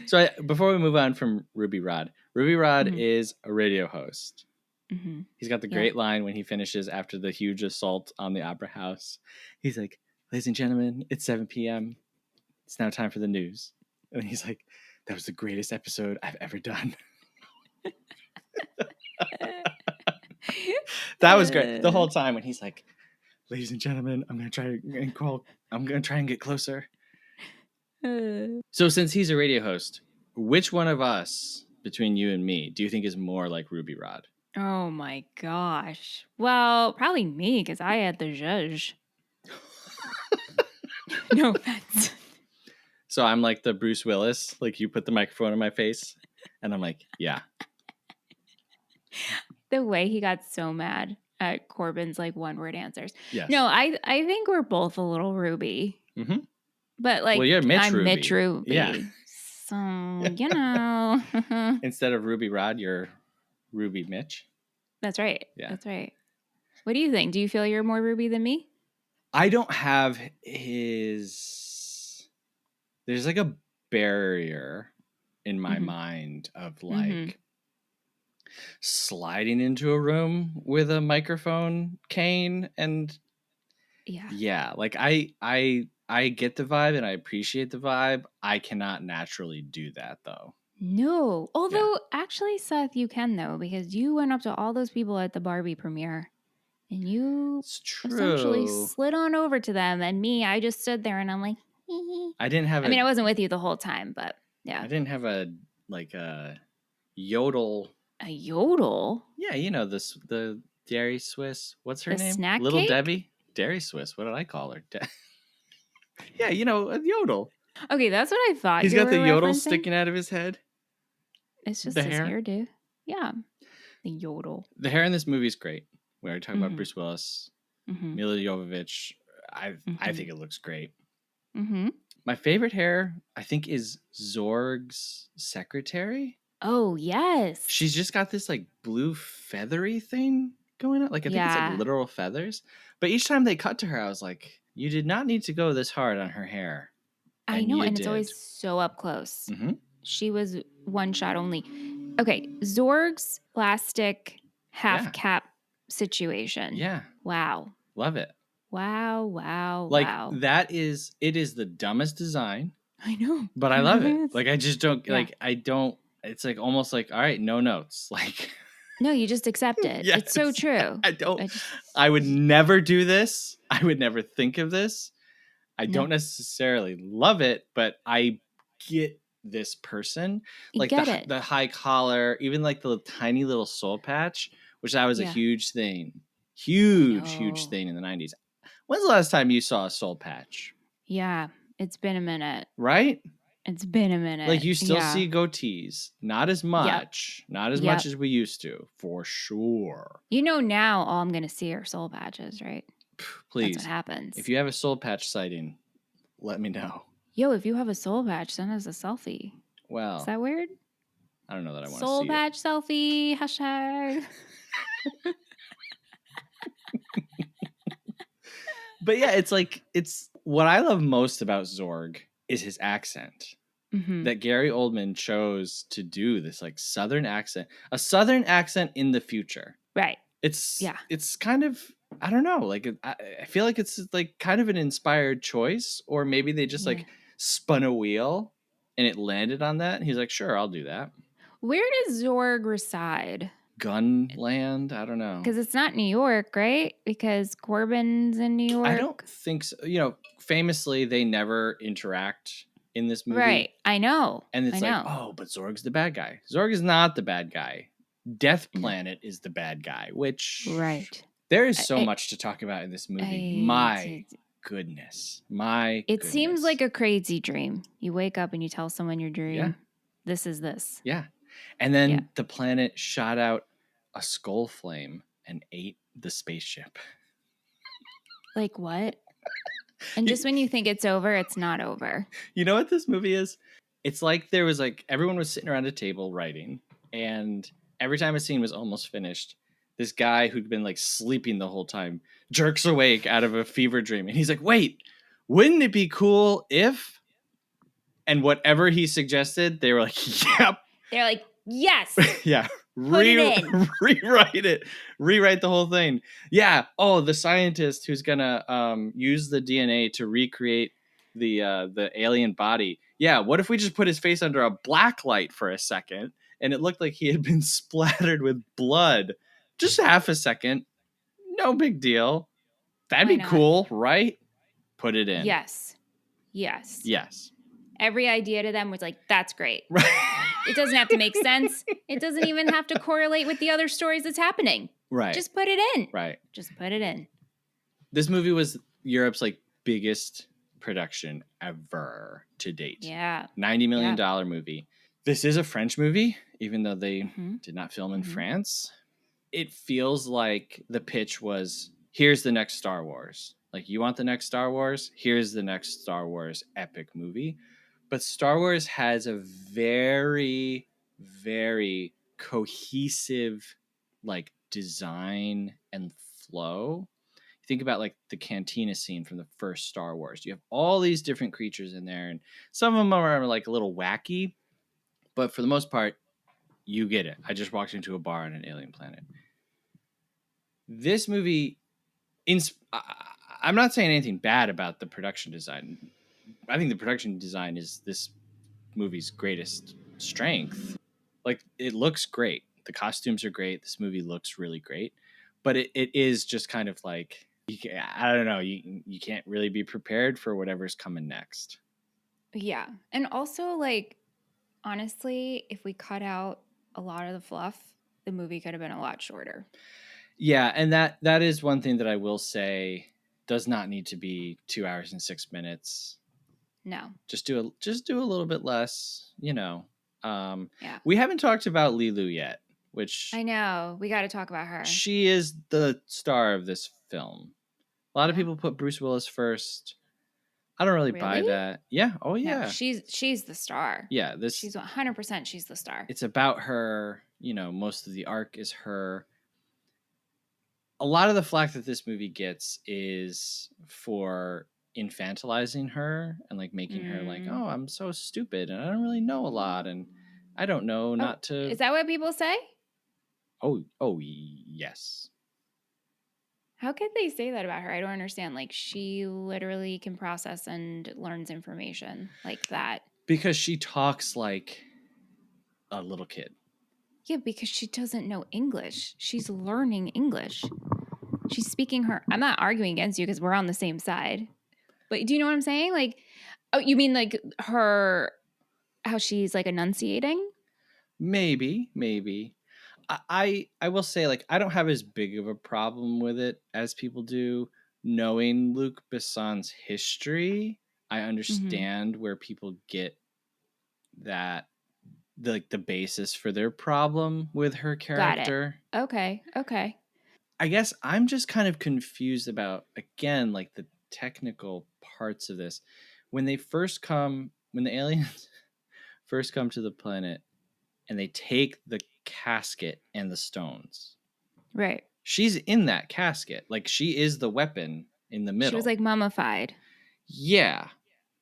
So before we move on from Ruby Rod is a radio host. Mm-hmm. He's got the great line when he finishes after the huge assault on the Opera House. He's like, ladies and gentlemen, it's 7 p.m. It's now time for the news. And he's like, that was the greatest episode I've ever done. That was great. The whole time when he's like, ladies and gentlemen, I'm going to try and get closer. So since he's a radio host, which one of us between you and me do you think is more like Ruby Rod? Oh my gosh. Well, probably me because I had the zhuzh. No offense. So I'm like the Bruce Willis, like you put the microphone in my face and I'm like, yeah. The way he got so mad at Corbin's like one word answers. Yes. No, I think we're both a little Ruby. Mm-hmm. But like, well, you're Mitch I'm Ruby. Mitch Ruby. Yeah. So, you know. Instead of Ruby Rod, you're Ruby Mitch. That's right. Yeah. That's right. What do you think? Do you feel you're more Ruby than me? I don't have his... There's like a barrier in my mind of like sliding into a room with a microphone cane and yeah, like I get the vibe and I appreciate the vibe. I cannot naturally do that though. No. Although actually, Seth, you can though, because you went up to all those people at the Barbie premiere and you essentially slid on over to them. And me, I just stood there and I'm like, I didn't have I mean, I wasn't with you the whole time, but yeah. I didn't have a yodel. A yodel? Yeah, you know the Dairy Swiss. What's her name? Snack Little cake? Debbie? Dairy Swiss. What did I call her? Yeah, you know, a yodel. Okay, that's what I thought. He's got the yodel sticking out of his head. It's just his hair, dude. Yeah. The yodel. The hair in this movie is great. We already talked about Bruce Willis. Mila Jovovich. I think it looks great. My favorite hair, I think, is Zorg's secretary. Oh, yes. She's just got this like blue feathery thing going on. Like I think it's like literal feathers. But each time they cut to her, I was like, you did not need to go this hard on her hair. I know, and it's always so up close. She was one shot only. Okay, Zorg's plastic half cap situation. Yeah. Wow. Love it. Wow. Like it is the dumbest design. I know. But I love it. Like I just don't it's like almost like, all right, no notes. Like no, you just accept it. Yes. It's so true. I would never do this. I would never think of this. I don't necessarily love it, but I get this person. You Like get it. the high collar, even like the tiny little soul patch, which that was a Yeah. huge thing. I Huge know. thing in the 90s. When's the last time you saw a soul patch? Yeah. It's been a minute. Right? It's been a Like minute. you still Yeah. see goatees, not as Yep. much, not as much Yep. as we used to, for sure. You know now all I'm going to see are soul patches, right? That's what Please, happens. if you have a soul patch sighting, let me know. Yo, if you have a soul patch, send us a selfie. Is Well, that weird? I don't know that I want to Soul see it. patch selfie, hashtag. But yeah, it's what I love most about Zorg is his accent. Mm-hmm. That Gary Oldman chose to do this like southern accent, a southern accent in the future. Right. It's Yeah. it's kind of, I don't know, like I feel like it's like kind of an inspired choice, or maybe they just Yeah. like spun a wheel and it landed on that. And he's like, sure, I'll do that. Where does Zorg reside? Gunland, I don't know. Because it's not New York, right? Because Corbin's in New York. I don't think so. You know, famously, they never interact in this movie. Right. I know. And it's like, oh, but Zorg's the bad guy. Zorg is not the bad guy. Death Planet is the bad guy, which right. there is so much to talk about in this movie. My goodness. It seems like a crazy dream. You wake up and you tell someone your dream. Yeah. This is this. Yeah. And then the planet shot out a skull flame and ate the spaceship. Like what? And just when you think it's over, it's not over. You know what this movie is? It's like there was like everyone was sitting around a table writing, and every time a scene was almost finished, this guy who'd been like sleeping the whole time jerks awake out of a fever dream, and he's like, wait, wouldn't it be cool if, and whatever he suggested, they were like, yep. They're like, yes. Yeah. Rewrite it. Rewrite the whole thing. Yeah. Oh, the scientist who's gonna use the DNA to recreate the alien body. Yeah. What if we just put his face under a black light for a second and it looked like he had been splattered with blood? Just half a second. No big deal. That'd be cool, right? Put it in. Yes. Yes. Yes. Every idea to them was like, that's great. Right. It doesn't have to make sense. It doesn't even have to correlate with the other stories that's happening. Right. Just put it in. Right. Just put it in. This movie was Europe's like biggest production ever to date. Yeah. $90 million movie. This is a French movie, even though they did not film in France. It feels like the pitch was, here's the next Star Wars. Like, you want the next Star Wars? Here's the next Star Wars epic movie. But Star Wars has a very, very cohesive, like, design and flow. Think about like the cantina scene from the first Star Wars. You have all these different creatures in there, and some of them are like a little wacky, but for the most part, you get it. I just walked into a bar on an alien planet. This movie, I'm not saying anything bad about the production design. I think the production design is this movie's greatest strength. Like, it looks great. The costumes are great. This movie looks really great, but it is just kind of like, I don't know. You can't really be prepared for whatever's coming next. Yeah. And also, like, honestly, if we cut out a lot of the fluff, the movie could have been a lot shorter. Yeah. And that is one thing that I will say does not need to be 2 hours and 6 minutes. No. Just do a little bit less, you know. Yeah. We haven't talked about Leeloo yet, which I know. We got to talk about her. She is the star of this film. A lot of people put Bruce Willis first. I don't really buy that. Yeah. Oh, yeah. No, she's the star. Yeah. She's 100%. She's the star. It's about her. You know, most of the arc is her. A lot of the flack that this movie gets is for infantilizing her and like making her like, oh, I'm so stupid and I don't really know a lot and I don't know not to. Is that what people say? Oh, yes. How could they say that about her? I don't understand. Like, she literally can process and learns information like that. Because she talks like a little kid. Yeah, because she doesn't know English. She's learning English. She's speaking her. I'm not arguing against you because we're on the same side. But do you know what I'm saying? Like, oh, you mean like her how she's like enunciating. Maybe. I will say, like, I don't have as big of a problem with it as people do. Knowing Luc Besson's history, I Mm-hmm. understand where people get that, the basis for their problem with her Got it. character. Okay. I guess I'm just kind of confused about, again, like the technical parts of this. When the aliens first come to the planet and they take the casket and the stones, Right. she's in that casket. Like, she is the weapon in the She was middle. like mummified, Yeah,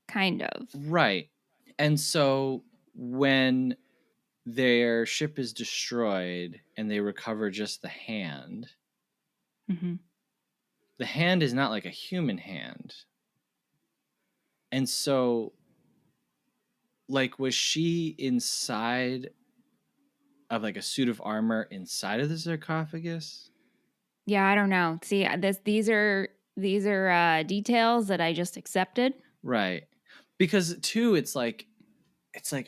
kind of. right. And so when their ship is destroyed and they recover just Mm-hmm. the hand is not like a human hand. And so, like, was she inside of like a suit of armor inside of the sarcophagus? Yeah, I don't know. See, these are details that I just accepted. Right. Because too, it's like,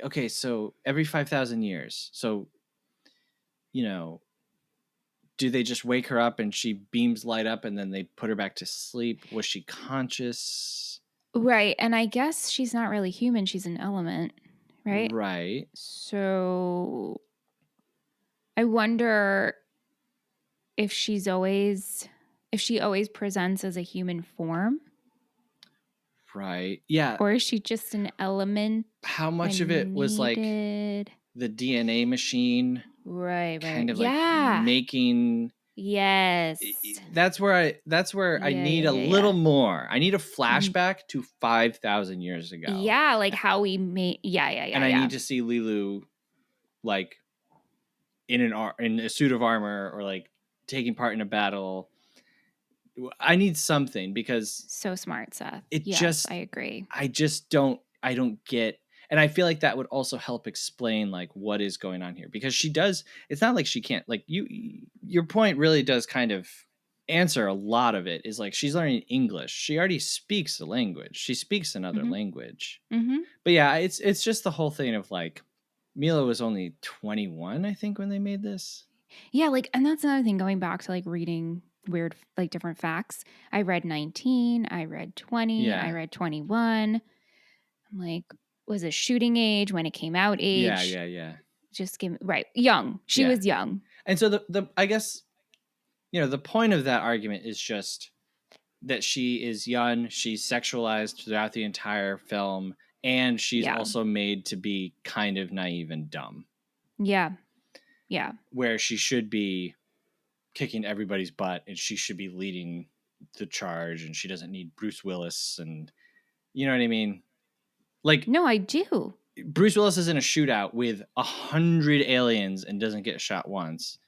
okay, so every 5,000 years. So, you know, do they just wake her up and she beams light up and then they put her back to sleep? Was she conscious? Right. And I guess she's not really human. She's an element, right? Right. So I wonder if she always presents as a human form, Right. Yeah. or is she just an element How much of it when was like needed? the DNA machine Right. kind of like Yeah. making Yes. that's where I need a little Yeah. more. I need a Mhm. flashback to 5,000 years ago. Yeah, like how we made. And I Yeah. need to see Leeloo like in a suit of armor or like taking part in a battle. I need something because So smart, Seth. it Yes, just I agree. I don't get, and I feel like that would also help explain like what is going on here, because she does, it's not like she can't, like, your point really does kind of answer a lot of it, is like she's learning English. She already speaks the language. She speaks another Hmm. language. Hmm. But yeah, it's just the whole thing of like Mila was only 21, I think, when they made this. Yeah, like, and that's another thing going back to like reading weird, like different facts. I read 19, I read 20, I Yeah. read 21. I'm like, was it shooting age when it came out Yeah, age? yeah, yeah. Just give me, right. Young. She Yeah. was young. And so the I guess, the point of that argument is just that she is young, she's sexualized throughout the entire film, and she's Yeah. also made to be kind of naive and dumb, Yeah. Yeah. where she should be kicking everybody's butt and she should be leading the charge, and she doesn't need Bruce Willis, and you know what I mean? Like, No, I do. Bruce Willis is in a shootout with 100 aliens and doesn't get shot once.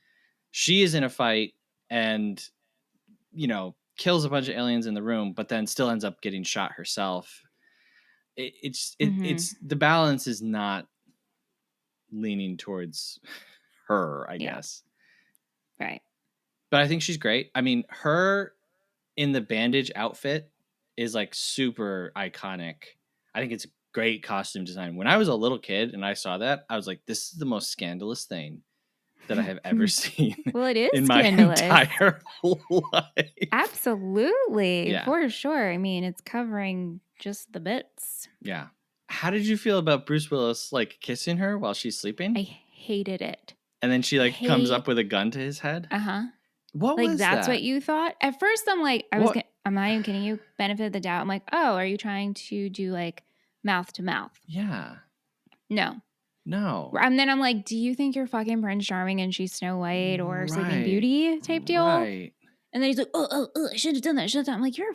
She is in a fight and, kills a bunch of aliens in the room, but then still ends up getting shot herself. Hmm. It's the balance is not leaning towards her, I Yeah. guess. Right. But I think she's great. I mean, her in the bandage outfit is like super iconic. I think it's great costume design. When I was a little kid and I saw that, I was like, this is the most scandalous thing that I have ever seen Well, it is in my scandalous. entire life. Absolutely. Yeah. For sure. I mean, it's covering just the bits. Yeah. How did you feel about Bruce Willis like kissing her while she's I sleeping? hated it. And then she like comes Hate. up with a gun to his head? Uh-huh. What Like was that's what that? you thought? At first I'm like What? I'm not even kidding you, benefit of the doubt. I'm like, "Oh, are you trying to do like mouth to mouth?" Yeah. No. No. And then I'm like, "Do you think you're fucking Prince Charming and she's Snow White or Sleeping Right. Beauty type deal?" Right. And then he's like, I should have done that. Should have done. I'm like, "You're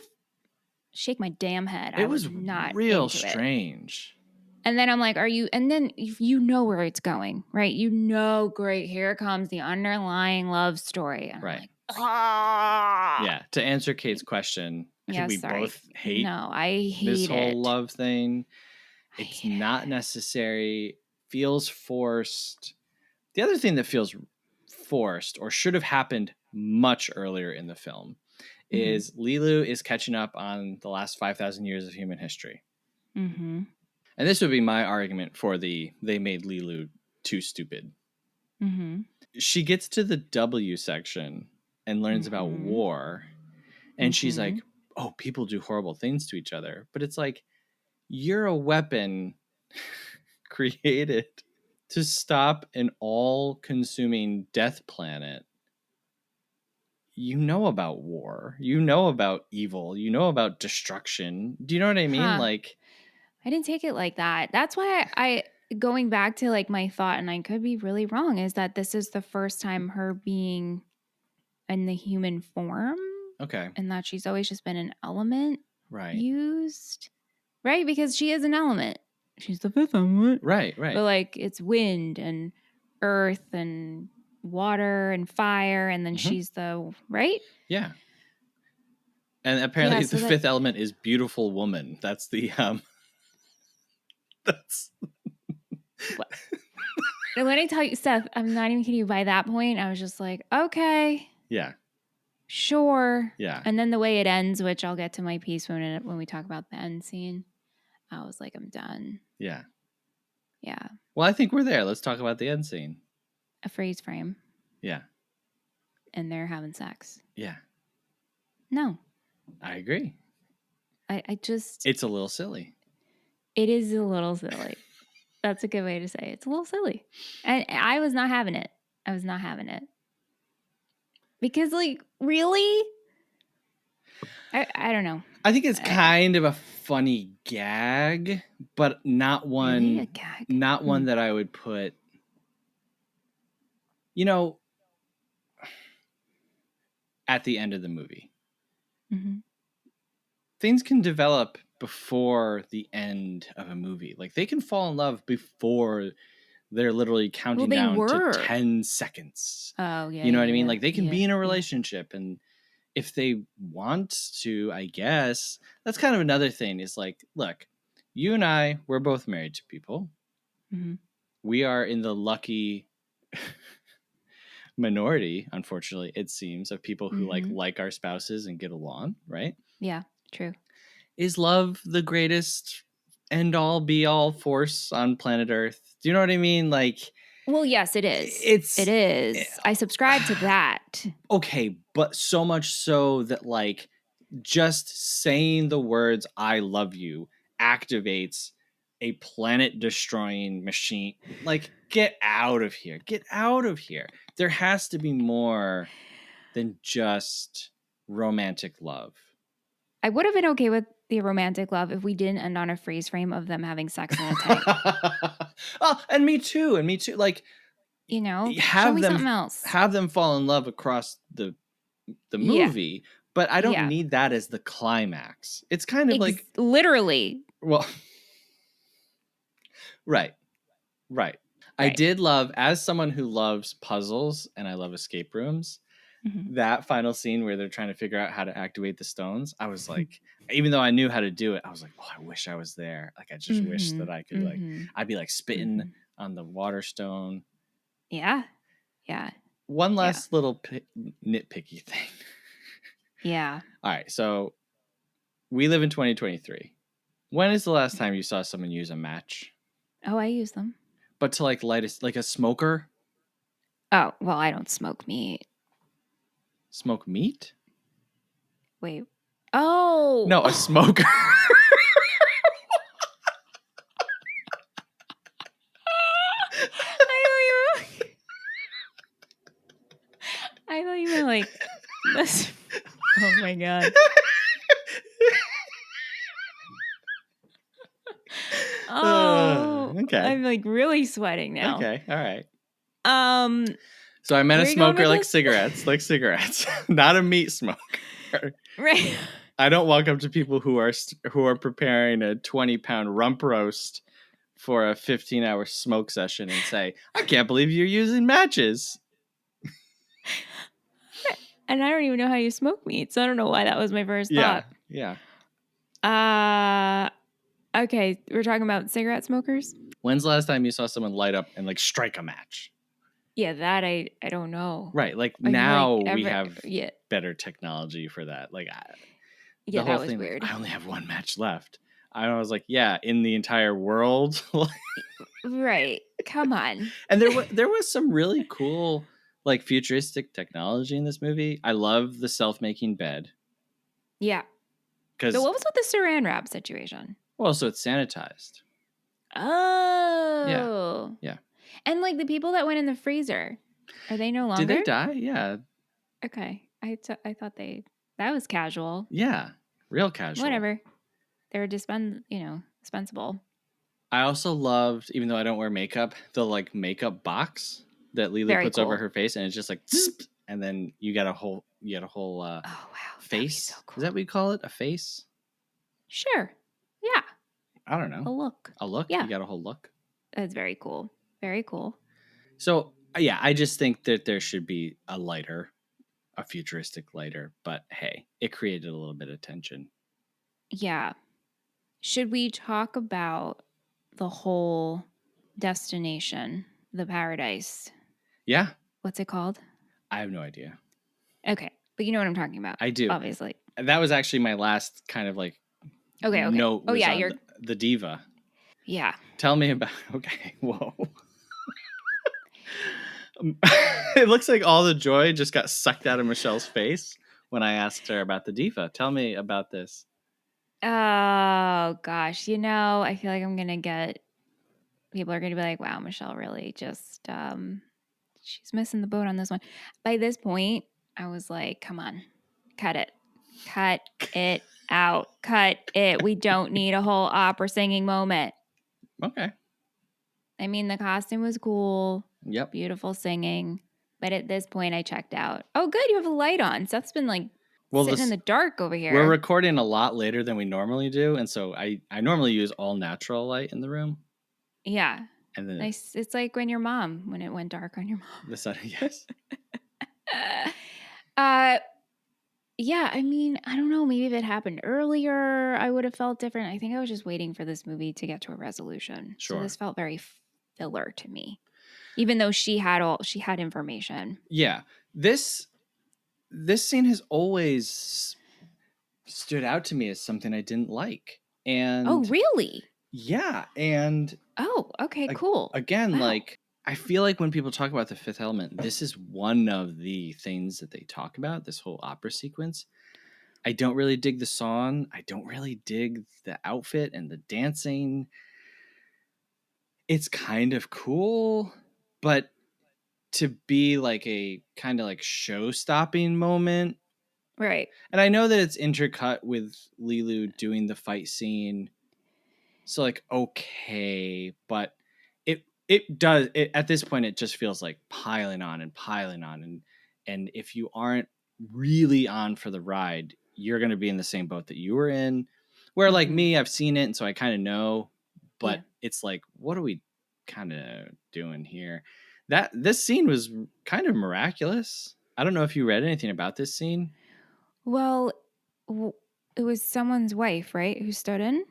shake my damn head." I It was was not real into it. strange. And then I'm like, "Are you?" And then you know where it's going, right? You know, great. Here comes the underlying love story. And I'm Right. like, ah. Yeah. To answer Kate's question, I think Yeah, we sorry. both hate No, I this hate whole it. love thing. I It's hate not it. necessary, feels forced. The other thing that feels forced or should have happened much earlier in the film Mm-hmm. is Leeloo is catching up on the last 5,000 years of human history. Mm-hmm. And this would be my argument for they made Leeloo too stupid. Mm-hmm. She gets to the W section and learns about Mm-hmm. war. And she's Mm-hmm. like, oh, people do horrible things to each other. But it's like, you're a weapon created to stop an all-consuming death planet. You know about war. You know about evil. You know about destruction. Do you know what I mean? Huh. Like, I didn't take it like that. That's why I going back to like my thought, and I could be really wrong, is that this is the first time her being in the human form, okay, and that she's always just been an element right, used, right? Because she is an element. She's the fifth element. right, But right. like it's wind and earth and water and fire, and then Mhm. she's the right. Yeah. And apparently, Yeah, the so that fifth element is beautiful woman. That's the That's what? And when I tell you, Seth, I'm not even kidding you. By that point, I was just like, okay, yeah, sure. yeah. And then the way it ends, which I'll get to my piece when we talk about the end scene, I was like, I'm done. Yeah. Yeah, Well, I think we're there. Let's talk about the end scene. a freeze frame, Yeah. and they're having sex. Yeah. No, I agree. I just, It's a little silly. it is a little silly. That's a good way to say it. It's a little silly. And I was not having it. I was not having it. Because, like, really? I don't know. I think it's kind of a funny gag, but not Really? A one gag? not one that I would put, you know, at the end of the movie. Mm-hmm. Things can develop before the end of a movie. Like they can fall in love before they're literally counting they down to were. 10 seconds. Oh, yeah. You know what I yeah, mean? yeah, Like they can yeah, be in a yeah. relationship, and if they want to, I guess, that's kind of another thing is like, look, you and I, we're both married to people. Mm-hmm. We are in the lucky minority, unfortunately, it seems, of people who Mm-hmm. like our spouses and get along, right? Yeah, true. Is love the greatest end all be all force on planet Earth? Do you know what I mean? Like, Well, yes, it is. it's It is. I subscribe to that. okay, but so much so that like just saying the words I love you activates a planet destroying machine. Like, get out of here. Get out of here. There has to be more than just romantic love. I would have been okay with the romantic love if we didn't end on a freeze frame of them having sex in a tank. Oh, and me too. And me too. Like, You know, show have me them something else. have them fall in love across the Yeah. movie, but I don't Yeah. need that as the climax. It's kind of like, literally. well, right. Right. I Right. did love, as someone who loves puzzles and I love escape rooms, Mm-hmm. that final scene where they're trying to figure out how to activate the stones. I was like, even though I knew how to do it, I was like, oh, I wish I was there. Like, I just wish that I could, like, I'd be like spitting on the water stone. Yeah. Yeah. One last little nitpicky thing. Yeah. All right. So we live in 2023. When is the last time you saw someone use a match? Oh, I use them. But to like light like a smoker? Oh, well, I don't smoke meat. Smoke meat? Wait. Oh. No, a smoker. I thought you meant like this. Oh my god. Oh, okay. I'm like really sweating now. Okay, all right. So I meant a smoker like this? cigarettes, not a meat smoker. Right. I don't walk up to people who are preparing a 20-pound rump roast for a 15-hour smoke session and say, "I can't believe you're using matches." And I don't even know how you smoke meat, so I don't know why that was my first thought. Yeah. Okay, we're talking about cigarette smokers? When's the last time you saw someone light up and like strike a match? Yeah, that I don't know. Right, like I now feel like we have better technology for that. Like, yeah, the whole that was thing, weird. like, I only have one match left. I was like, yeah, in the entire world. Right. Come on. And there was some really cool like futuristic technology in this movie. I love the self-making bed Yeah. But because what was with the saran wrap situation? well, so it's sanitized. Yeah, Oh. yeah. And like the people that went in the freezer, are they no Did longer? they die? Yeah, Okay. I thought that was casual. yeah. Real casual. Whatever. They were dispensable. I also loved, even though I don't wear makeup, the like makeup box that Leeloo Very puts over cool. her face, and it's just like, and then you get a whole Oh wow. That'd be face. so cool. Is that what you call it? A face? Sure. Yeah. I don't know. A look. A look. Yeah. You got a whole look. That's very cool. Very cool. So yeah, I just think that there should be a futuristic lighter. But hey, it created a little bit of tension. Yeah. Should we talk about the whole destination, the paradise? Yeah, What's it called? I have no idea. Okay. But you know what I'm talking about. I do. Obviously. That was actually my last kind of like Okay. note. Oh, Was yeah. on the diva. Yeah. Tell me about. Okay. Whoa. It looks like all the joy just got sucked out of Michelle's face when I asked her about the diva. Tell me about this. Oh, gosh. I feel like people are going to be like, wow, Michelle really just, she's missing the boat on this one. By this point, I was like, come on, cut it. Cut it out. Cut it. We don't need a whole opera singing moment. Okay. I mean, the costume was cool. Yep. Beautiful singing. But at this point, I checked out. Oh, good. You have a light on. Seth's been like sitting in the dark over here. We're recording a lot later than we normally do. And so I normally use all natural light in the room. Yeah. And then nice. It's like when it went dark on your mom. the sun, yes. Yeah, I mean, I don't know. Maybe if it happened earlier, I would have felt different. I think I was just waiting for this movie to get to a resolution. Sure. So this felt very filler to me, even though she had information. Yeah, this scene has always stood out to me as something I didn't like. And oh, really? Yeah, and oh, okay, cool. Again, wow. Like I feel like when people talk about the Fifth Element, this is one of the things that they talk about, this whole opera sequence. I don't really dig the song. I don't really dig the outfit and the dancing. It's kind of cool, but to be like a kind of like show-stopping moment. Right. And I know that it's intercut with Leeloo doing the fight scene. So like, okay, but it does at this point it just feels like piling on and if you aren't really on for the ride, you're going to be in the same boat that you were in, where like me, I've seen it and so I kind of know, but it's like, what are we kind of doing here? That this scene was kind of miraculous. I don't know if you read anything about this scene. Well, it was someone's wife, right, who stood in?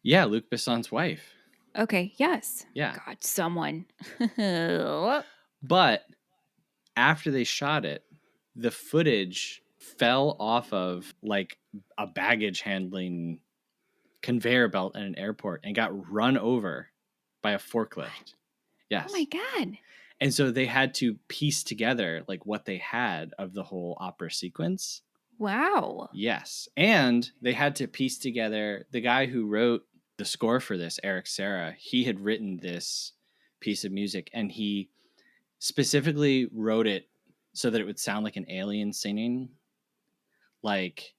Yeah, Luc Besson's wife. Okay, yes. Yeah. God, someone. But after they shot it, the footage fell off of like a baggage handling conveyor belt at an airport and got run over by a forklift. Yes. Oh my God. And so they had to piece together like what they had of the whole opera sequence. Wow. Yes. And they had to piece together, the guy who wrote the score for this, Eric Serra, he had written this piece of music and he specifically wrote it so that it would sound like an alien singing. Like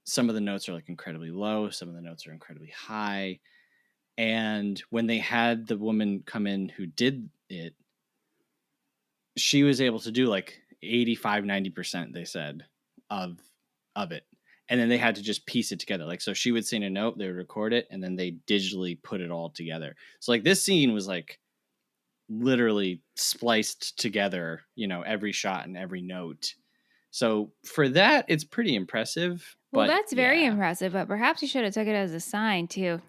some of the notes are like incredibly low, some of the notes are incredibly high. And when they had the woman come in who did it, she was able to do like 85-90%, they said, of it. And then they had to just piece it together. Like, so she would sing a note, they would record it, and then they digitally put it all together. So like this scene was like literally spliced together, every shot and every note. So for that, it's pretty impressive. Well, that's very impressive, but perhaps you should have took it as a sign too.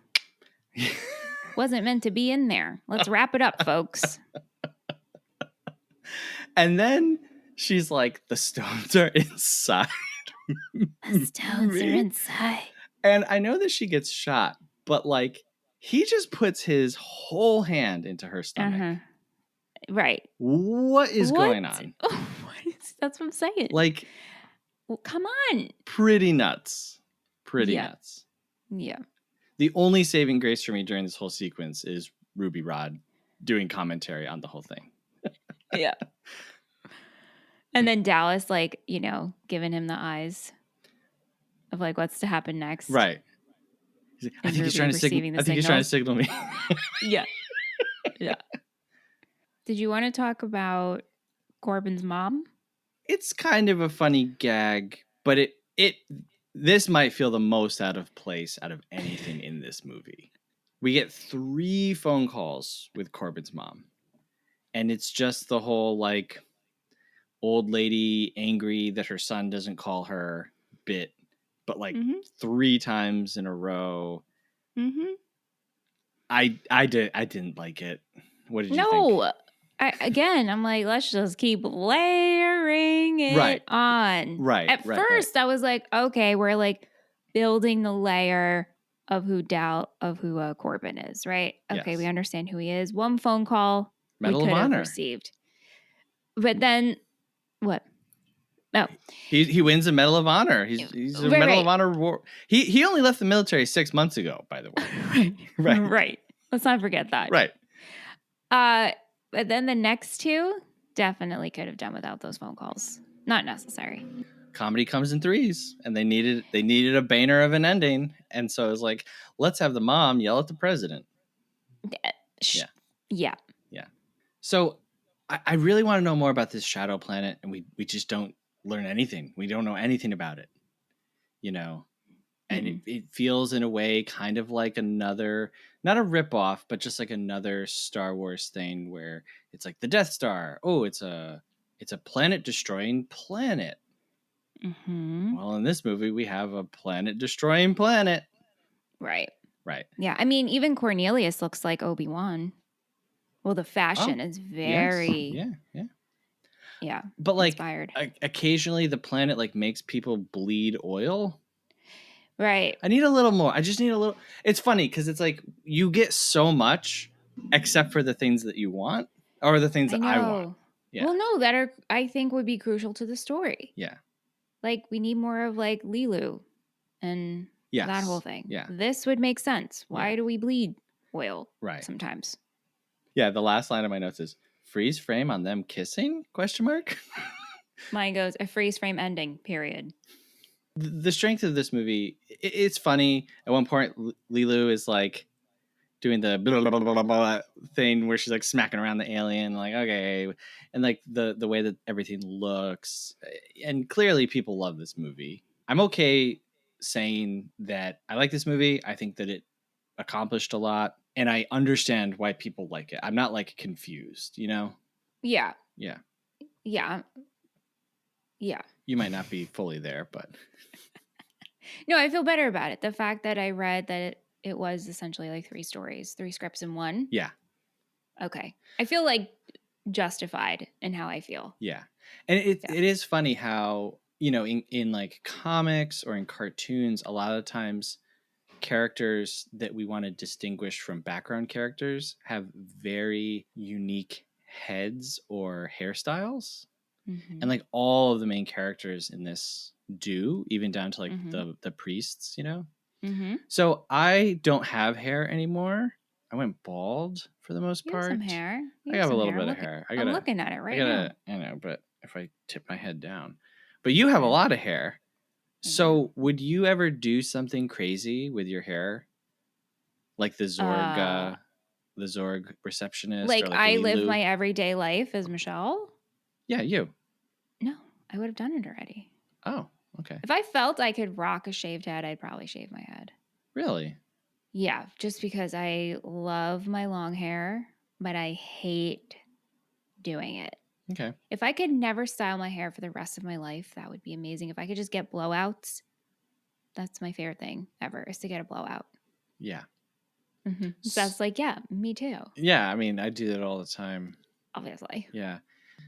Wasn't meant to be in there. Let's wrap it up, folks. And then she's like, the stones are inside. The stones are inside. And I know that she gets shot, but like he just puts his whole hand into her stomach. Right. What is going on? That's what I'm saying. Like, well, come on. Pretty nuts. Pretty nuts. Yeah. The only saving grace for me during this whole sequence is Ruby Rod doing commentary on the whole thing. Yeah. And then Dallas, like, you know, giving him the eyes of like what's to happen next. Right. Like, I think he's trying to signal me. Yeah. Yeah. Did you want to talk about Corbin's mom? It's kind of a funny gag, but this might feel the most out of place out of anything in this movie. We get 3 phone calls with Corbin's mom. And it's just the whole like old lady angry that her son doesn't call her bit, but like 3 times in a row. Mm-hmm. I didn't like it. What did you think? No. I'm like, let's just keep layering it on. Right. At first, I was like, okay, we're like building the layer of who Corbin is, right? Okay, we understand who he is. 1 phone call Medal we could of have Honor received, but then what? No, he wins a Medal of Honor. He's a Medal of Honor war. He only left the military 6 months ago, by the way. Right. Let's not forget that. Right. But then the next 2 definitely could have done without those phone calls. Not necessary. Comedy comes in 3s, and they needed a banner of an ending, and so it was like, let's have the mom yell at the president. Yeah. So I really want to know more about this shadow planet, and we just don't learn anything. We don't know anything about it, you know. And it feels in a way kind of like another, not a ripoff, but just like another Star Wars thing where it's like the Death Star. Oh, it's a planet destroying planet. Mm-hmm. Well, in this movie, we have a planet destroying planet. Right. Right. Yeah. I mean, even Cornelius looks like Obi-Wan. Well, the fashion is very Yeah. But like inspired. Occasionally the planet like makes people bleed oil. Right. I need a little more. I just need a little. It's funny because it's like you get so much except for the things that you want or the things that I want. Yeah. Well, no, that I think would be crucial to the story. Yeah. Like we need more of like Leeloo and that whole thing. Yeah. This would make sense. Why do we bleed oil sometimes? Yeah. The last line of my notes is freeze frame on them kissing ? Mine goes a freeze frame ending, period. The strength of this movie, it's funny. At one point, Leeloo is like doing the blah, blah, blah, blah, blah thing where she's like smacking around the alien, like, okay. And like the way that everything looks. And clearly people love this movie. I'm okay saying that I like this movie. I think that it accomplished a lot. And I understand why people like it. I'm not like confused, you know? Yeah. Yeah. Yeah. Yeah. You might not be fully there, but. No, I feel better about it. The fact that I read that it was essentially like 3 stories, 3 scripts in one. Yeah. Okay. I feel like justified in how I feel. Yeah. And it is funny how, you know, in like comics or in cartoons, a lot of times characters that we want to distinguish from background characters have very unique heads or hairstyles. Mm-hmm. And like all of the main characters in this do, even down to like the priests, you know? Mm-hmm. So I don't have hair anymore. I went bald for the most part. Some hair. I have a little bit of hair. I'm looking at it right now. I know, but if I tip my head down. But you have a lot of hair. So would you ever do something crazy with your hair? Like the Zorg receptionist? Like or I live my everyday life as Michelle? Yeah, you. No, I would have done it already. Oh, okay. If I felt I could rock a shaved head, I'd probably shave my head. Really? Yeah, just because I love my long hair, but I hate doing it. Okay. If I could never style my hair for the rest of my life, that would be amazing. If I could just get blowouts, that's my favorite thing ever, is to get a blowout. Yeah. Mm-hmm. So that's like, yeah, me too. Yeah, I mean, I do that all the time. Obviously. Yeah.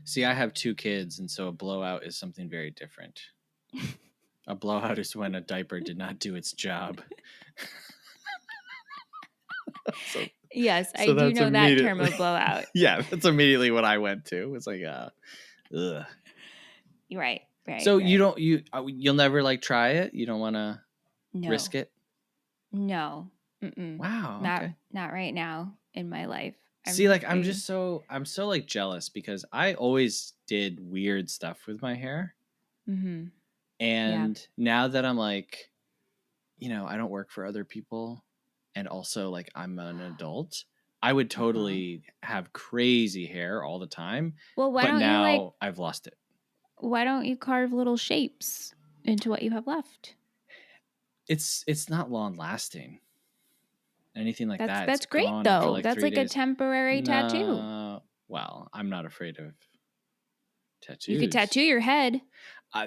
See, I have 2 kids, and so a blowout is something very different. A blowout is when a diaper did not do its job. So, Yes, I so do that's know that term immediately, of blowout. yeah, that's immediately what I went to. It's like, ugh. Right. So Right. you'll never like try it. You don't want to risk No. it. No. Mm-mm. Wow. Not Okay. not right now in my life. See, like I I'm so like jealous because I always did weird stuff with my hair, mm-hmm. Yeah. and now that I'm like, I don't work for other people, and also like I'm an adult, I would Uh-huh. totally have crazy hair all the time, Well, but now I've lost it. why don't you carve little shapes into what you have left? It's not long lasting. Anything like that, it's That's great gone after though. like That's 3 like a days. temporary tattoo. No, well, I'm not afraid of You could tattoo tattoos. your head.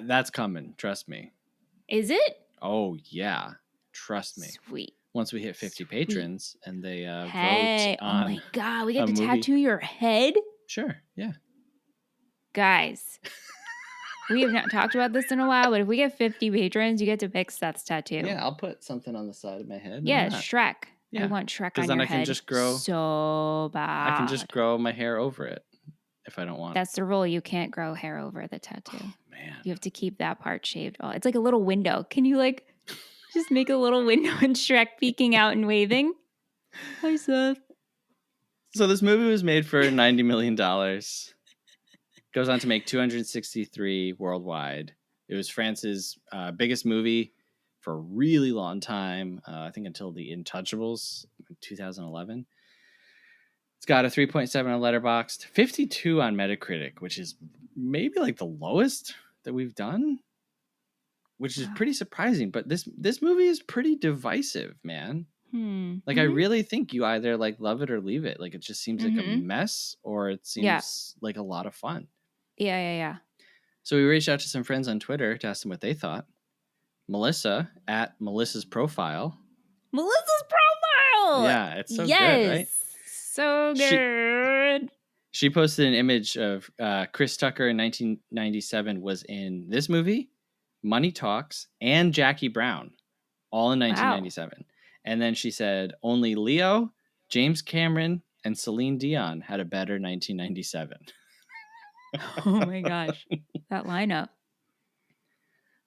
That's coming, trust me. Is it? Oh yeah, trust me. Sweet. Once we hit 50 Sweet. patrons and they vote Hey, oh on my God, we get a to movie, tattoo your head? sure, yeah. Guys, we have not talked about this in a while, but if we get 50 patrons, you get to pick Seth's tattoo. Yeah, I'll put something on the side of my head. Why Yeah, not? Shrek. I Yeah, want Shrek because on then your head so I can just bad. grow my hair over it if I don't want. That's the rule. You can't grow hair over the tattoo. Oh man. You have to keep that part shaved. Oh, it's like a little window. Can you like just make a little window and Shrek peeking out and waving? Hi, Seth. So this movie was made for $90 million. Goes on to make 263 worldwide. It was France's biggest movie for a really long time. I think until The Intouchables in 2011. It's got a 3.7 on Letterboxd, 52 on Metacritic, which is maybe like the lowest that we've done, which is Wow. pretty surprising. But this movie is pretty divisive, man. Like I Mm-hmm. really think you either like love it or leave it. Like it just seems like a Mm-hmm. mess, or it Yeah. seems like a lot of fun. Yeah. So we reached out to some friends on Twitter to ask them what they thought. Melissa at Melissa's Profile. Melissa's profile. Yeah, it's so good, right? Yes. So good. She posted an image of Chris Tucker in 1997 was in this movie, Money Talks, and Jackie Brown, all in Wow. 1997. And then she said only Leo, James Cameron, and Celine Dion had a better 1997. Oh my gosh. That lineup.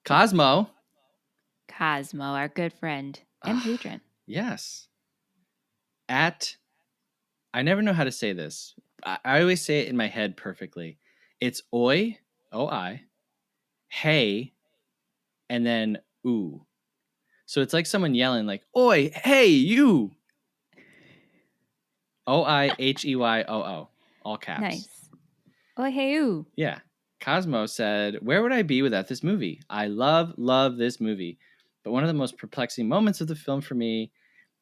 Cosmo. Cosmo, our good friend and patron. Yes. I never know how to say this. I always say it in my head perfectly. It's oi, O-I, hey, and then ooh. So it's like someone yelling like, oi, hey, you. OIHEYOO. All caps. Nice. Oh, hey, ooh. Yeah. Cosmo said, where would I be without this movie? I love this movie. But one of the most perplexing moments of the film for me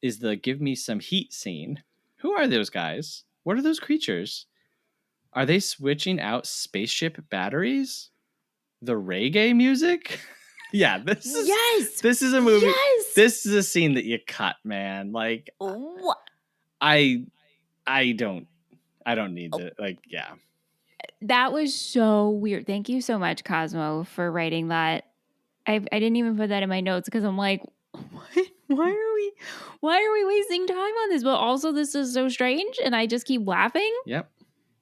is the give me some heat scene. Who are those guys? What are those creatures? Are they switching out spaceship batteries? The reggae music? Yeah, this is a movie. Yes. This is a scene that you cut, man. Like What? I don't need the yeah. That was so weird. Thank you so much, Cosmo, for writing that. I didn't even put that in my notes because I'm like, what? Why are we wasting time on this? But also, this is so strange, and I just keep laughing. Yep.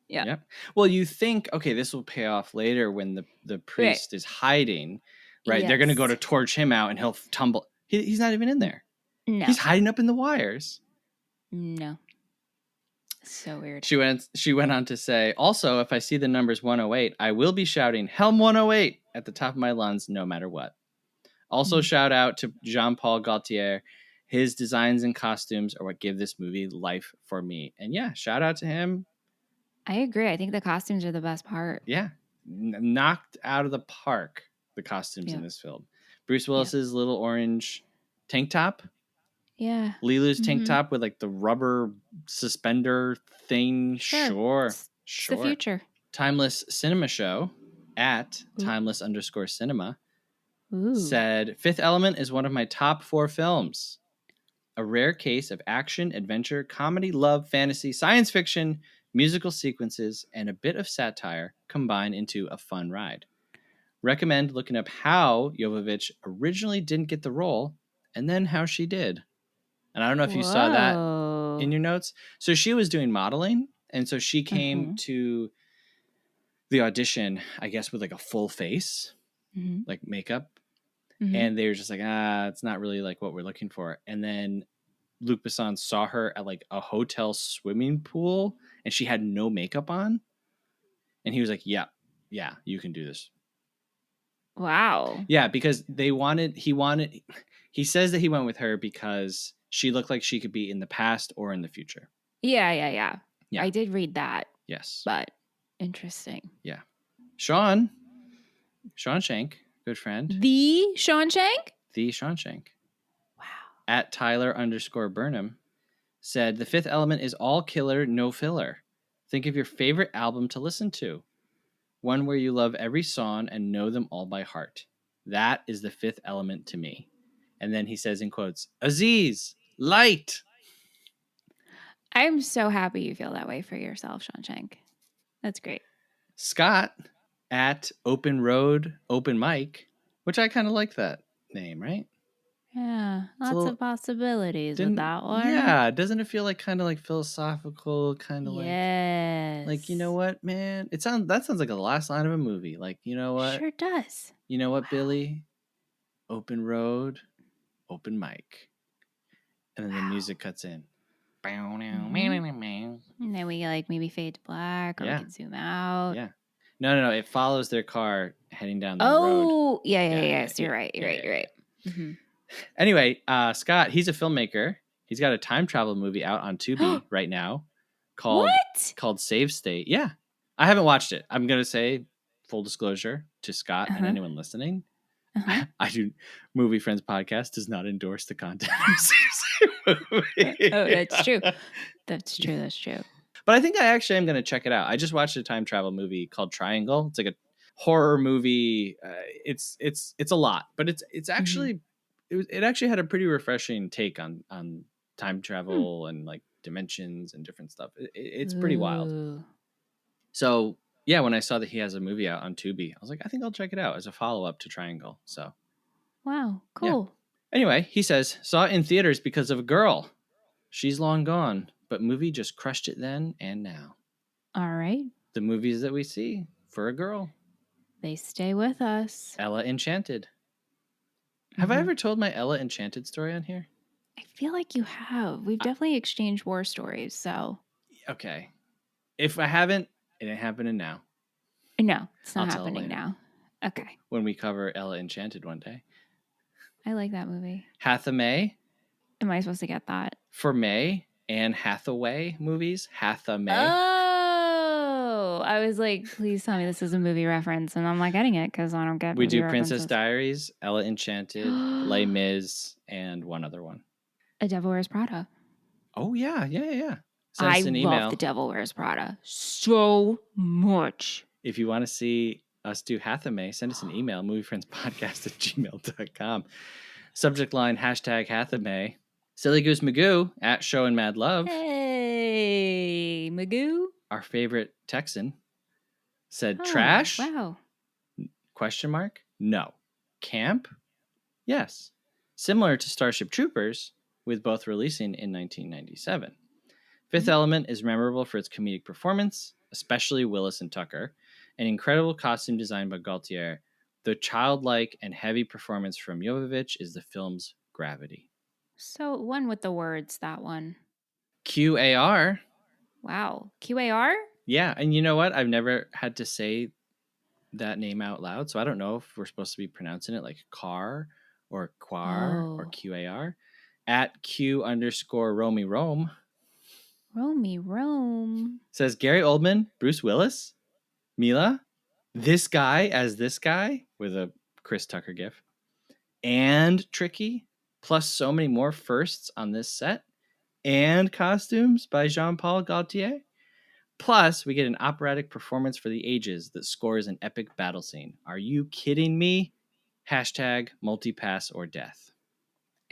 Yeah. Yep. Well, you think, okay, this will pay off later when the priest is hiding, right? They're going to go to torch him out and he'll tumble. He's not even in there. No. He's hiding up in the wires. No. So weird. She went on to say, also, if I see the numbers 108, I will be shouting Helm 108 at the top of my lungs no matter what. Also, shout out to Jean-Paul Gaultier. His designs and costumes are what give this movie life for me. And yeah, shout out to him. I agree. I think the costumes are the best part. Yeah. Knocked out of the park, the costumes in this film. Bruce Willis's little orange tank top. Yeah. Leeloo's tank top with like the rubber suspender thing. Sure. It's the future. Timeless Cinema Show at timeless_cinema said, Fifth Element is one of my top 4 films. A rare case of action, adventure, comedy, love, fantasy, science fiction, musical sequences, and a bit of satire combined into a fun ride. Recommend looking up how Jovovich originally didn't get the role and then how she did. And I don't know if you saw that in your notes. So she was doing modeling, and so she came Mm-hmm. to the audition, I guess, with like a full face, Mm-hmm. like makeup, Mm-hmm. and they were just like, it's not really like what we're looking for. And then Luc Besson saw her at like a hotel swimming pool, and she had no makeup on, and he was like, yeah, you can do this. Wow. Yeah, because he says that he went with her because she looked like she could be in the past or in the future. Yeah. Yeah. I did read that, Yes. but interesting. Yeah. Sean Shank, good friend. The Sean Shank? The Sean Shank. Wow. At Tyler_Burnham said, the fifth element is all killer, no filler. Think of your favorite album to listen to. One where you love every song and know them all by heart. That is the fifth element to me. And then he says in quotes, Aziz, light. I'm so happy you feel that way for yourself, Sean Shank. That's great. Scott at Open Road, Open Mic, which I kind of like that name, right? Yeah, lots of possibilities with that one. Yeah, doesn't it feel like kind of like philosophical, kind of yes. like you know what, man? That sounds like the last line of a movie. Like, you know what? Sure does. You know what, Billy? Open Road, Open Mic. And then the music cuts in. And then we like maybe fade to black, or we can zoom out. Yeah. No. It follows their car heading down the road. Oh, yeah. So you're right. You're right. Mm-hmm. Anyway, Scott, he's a filmmaker. He's got a time travel movie out on Tubi right now called Save State. Yeah. I haven't watched it. I'm going to say full disclosure to Scott and anyone listening. I do Movie Friends podcast does not endorse the content of Save State movie. Oh, that's true. That's true. But I think I actually am going to check it out. I just watched a time travel movie called Triangle. It's like a horror movie. It's a lot, but it's actually it actually had a pretty refreshing take on time travel and like dimensions and different stuff. It's pretty wild. So yeah, when I saw that he has a movie out on Tubi, I was like, I think I'll check it out as a follow up to Triangle. So wow, cool. Yeah. Anyway, he says saw it in theaters because of a girl. She's long gone, but movie just crushed it then and now. All right. The movies that we see for a girl. They stay with us. Ella Enchanted. Have I ever told my Ella Enchanted story on here? I feel like you have. We've definitely exchanged war stories, so. Okay. If I haven't, it ain't happening now. No, it's not happening now. Okay. When we cover Ella Enchanted one day. I like that movie. Hathaway. Am I supposed to get that? For May and Hathaway movies. Hathaway. Oh, I was like, please tell me this is a movie reference. And I'm not getting it because I don't get We do references. Princess Diaries, Ella Enchanted, Les Mis, and one other one. A Devil Wears Prada. Oh, yeah. Send us an email. I love The Devil Wears Prada so much. If you want to see us do Hathaway, send us an email, moviefriendspodcast@gmail.com. Subject line, #Hathaway. Silly Goose Magoo at Show and Mad Love. Hey, Magoo. Our favorite Texan said trash? Wow. Question mark? No. Camp? Yes. Similar to Starship Troopers, with both releasing in 1997. Fifth Element is memorable for its comedic performance, especially Willis and Tucker, an incredible costume design by Gaultier. The childlike and heavy performance from Jovovich is the film's gravity. So one with the words, that one. QAR. Wow. QAR? Yeah, and you know what? I've never had to say that name out loud, so I don't know if we're supposed to be pronouncing it like car or quar or QAR. At Q_Romy Rome. Romy Rome. Says Gary Oldman, Bruce Willis, Mila, this guy as this guy with a Chris Tucker gif, and Tricky, plus so many more firsts on this set, and costumes by Jean-Paul Gaultier. Plus, we get an operatic performance for the ages that scores an epic battle scene. Are you kidding me? #multipass or death.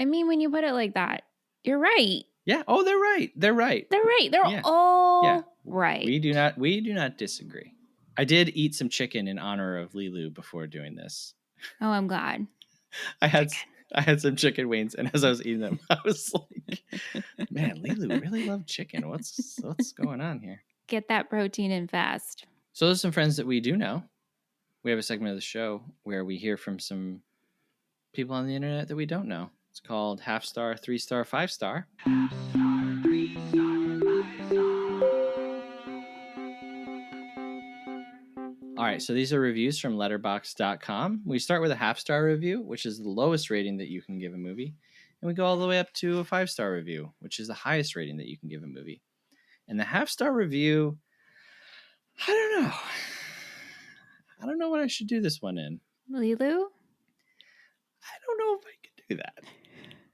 I mean, when you put it like that, you're right. Yeah. Oh, they're right. They're right. They're all right. We do not disagree. I did eat some chicken in honor of Leeloo before doing this. Oh, I'm glad. I had I had some chicken wings, and as I was eating them, I was like, man, Leeloo really loved chicken. What's going on here? Get that protein in fast. So there's some friends that we do know. We have a segment of the show where we hear from some people on the internet that we don't know. It's called Half Star, 3-star, 5-star. All right, so these are reviews from letterboxd.com. We start with a half-star review, which is the lowest rating that you can give a movie. And we go all the way up to a 5-star review, which is the highest rating that you can give a movie. And the half-star review, I don't know. I don't know what I should do this one in. Leeloo? I don't know if I can do that.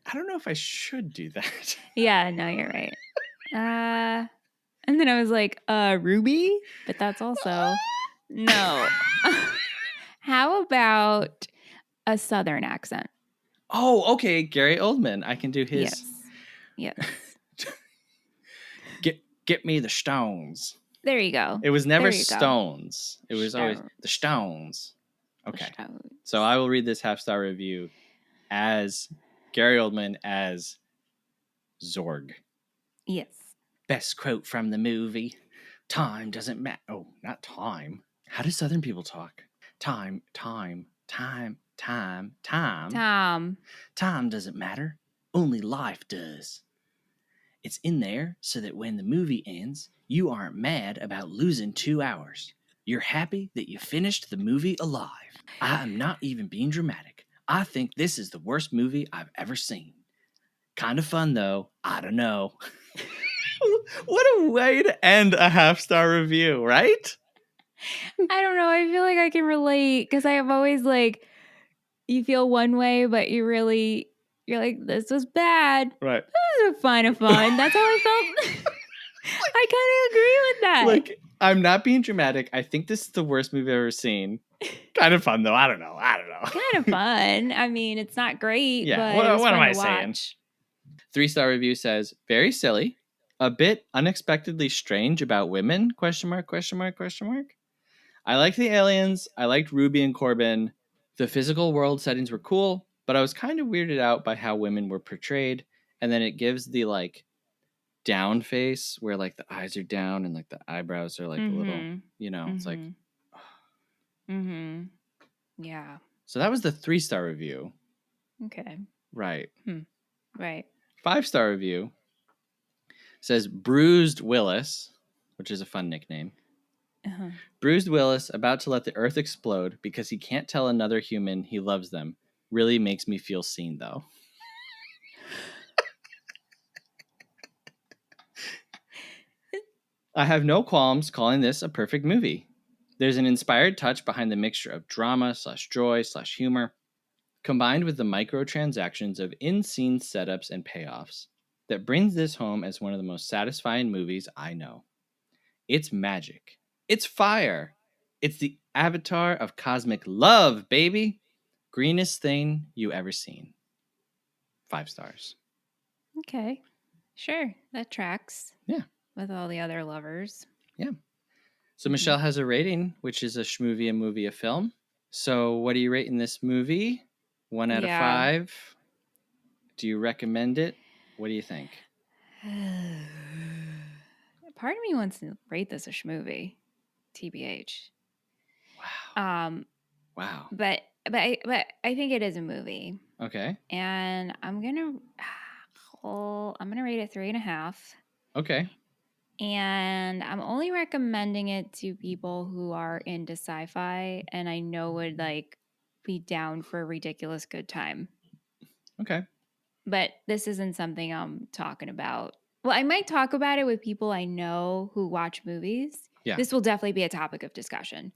I don't know if I should do that. Yeah, no, you're right. And then I was like, Ruby? But that's also no. How about a Southern accent? Oh, okay. Gary Oldman. I can do his. Yes. Get me the Stones. There you go. It was never Stones. It was always the Stones. Okay. The Stones. So I will read this half-star review as Gary Oldman as Zorg. Yes. Best quote from the movie. Time doesn't matter. Oh, not time. How do Southern people talk? Time. Time doesn't matter. Only life does. It's in there so that when the movie ends, you aren't mad about losing 2 hours. You're happy that you finished the movie alive. I am not even being dramatic. I think this is the worst movie I've ever seen. Kind of fun, though. I don't know. What a way to end a half-star review, right? I don't know. I feel like I can relate because I have always like, you feel one way, but you're like, this was bad. Right. This was fun. That's how I felt. I kind of agree with that. Like, I'm not being dramatic. I think this is the worst movie I've ever seen. Kind of fun, though. I don't know. Kind of fun. I mean, it's not great, yeah. but What am I saying? 3-star review says, very silly, a bit unexpectedly strange about women, question mark. I liked the aliens. I liked Ruby and Corbin. The physical world settings were cool, but I was kind of weirded out by how women were portrayed. And then it gives the like down face where like the eyes are down and like the eyebrows are like a little, it's like. Yeah. So that was the 3-star review. Okay. Right. Right. 5-star review says Bruised Willis, which is a fun nickname. Uh-huh. Bruised Willis, about to let the earth explode because he can't tell another human he loves them. Really makes me feel seen, though. I have no qualms calling this a perfect movie. There's an inspired touch behind the mixture of drama / joy / humor, combined with the microtransactions of in-scene setups and payoffs, that brings this home as one of the most satisfying movies I know. It's magic. It's fire. It's the avatar of cosmic love, baby. Greenest thing you ever seen. 5 stars. Okay. Sure. That tracks. Yeah. With all the other lovers. Yeah. So Michelle has a rating, which is a schmovie, a movie, a film. So what are you rating this movie? 1 out of 5. Do you recommend it? What do you think? Part of me wants to rate this a schmovie. TBH. Wow. Wow. But I think it is a movie. Okay. And I'm gonna rate it 3.5. Okay. And I'm only recommending it to people who are into sci-fi and I know would like be down for a ridiculous good time. Okay. But this isn't something I'm talking about. Well, I might talk about it with people I know who watch movies. Yeah. This will definitely be a topic of discussion.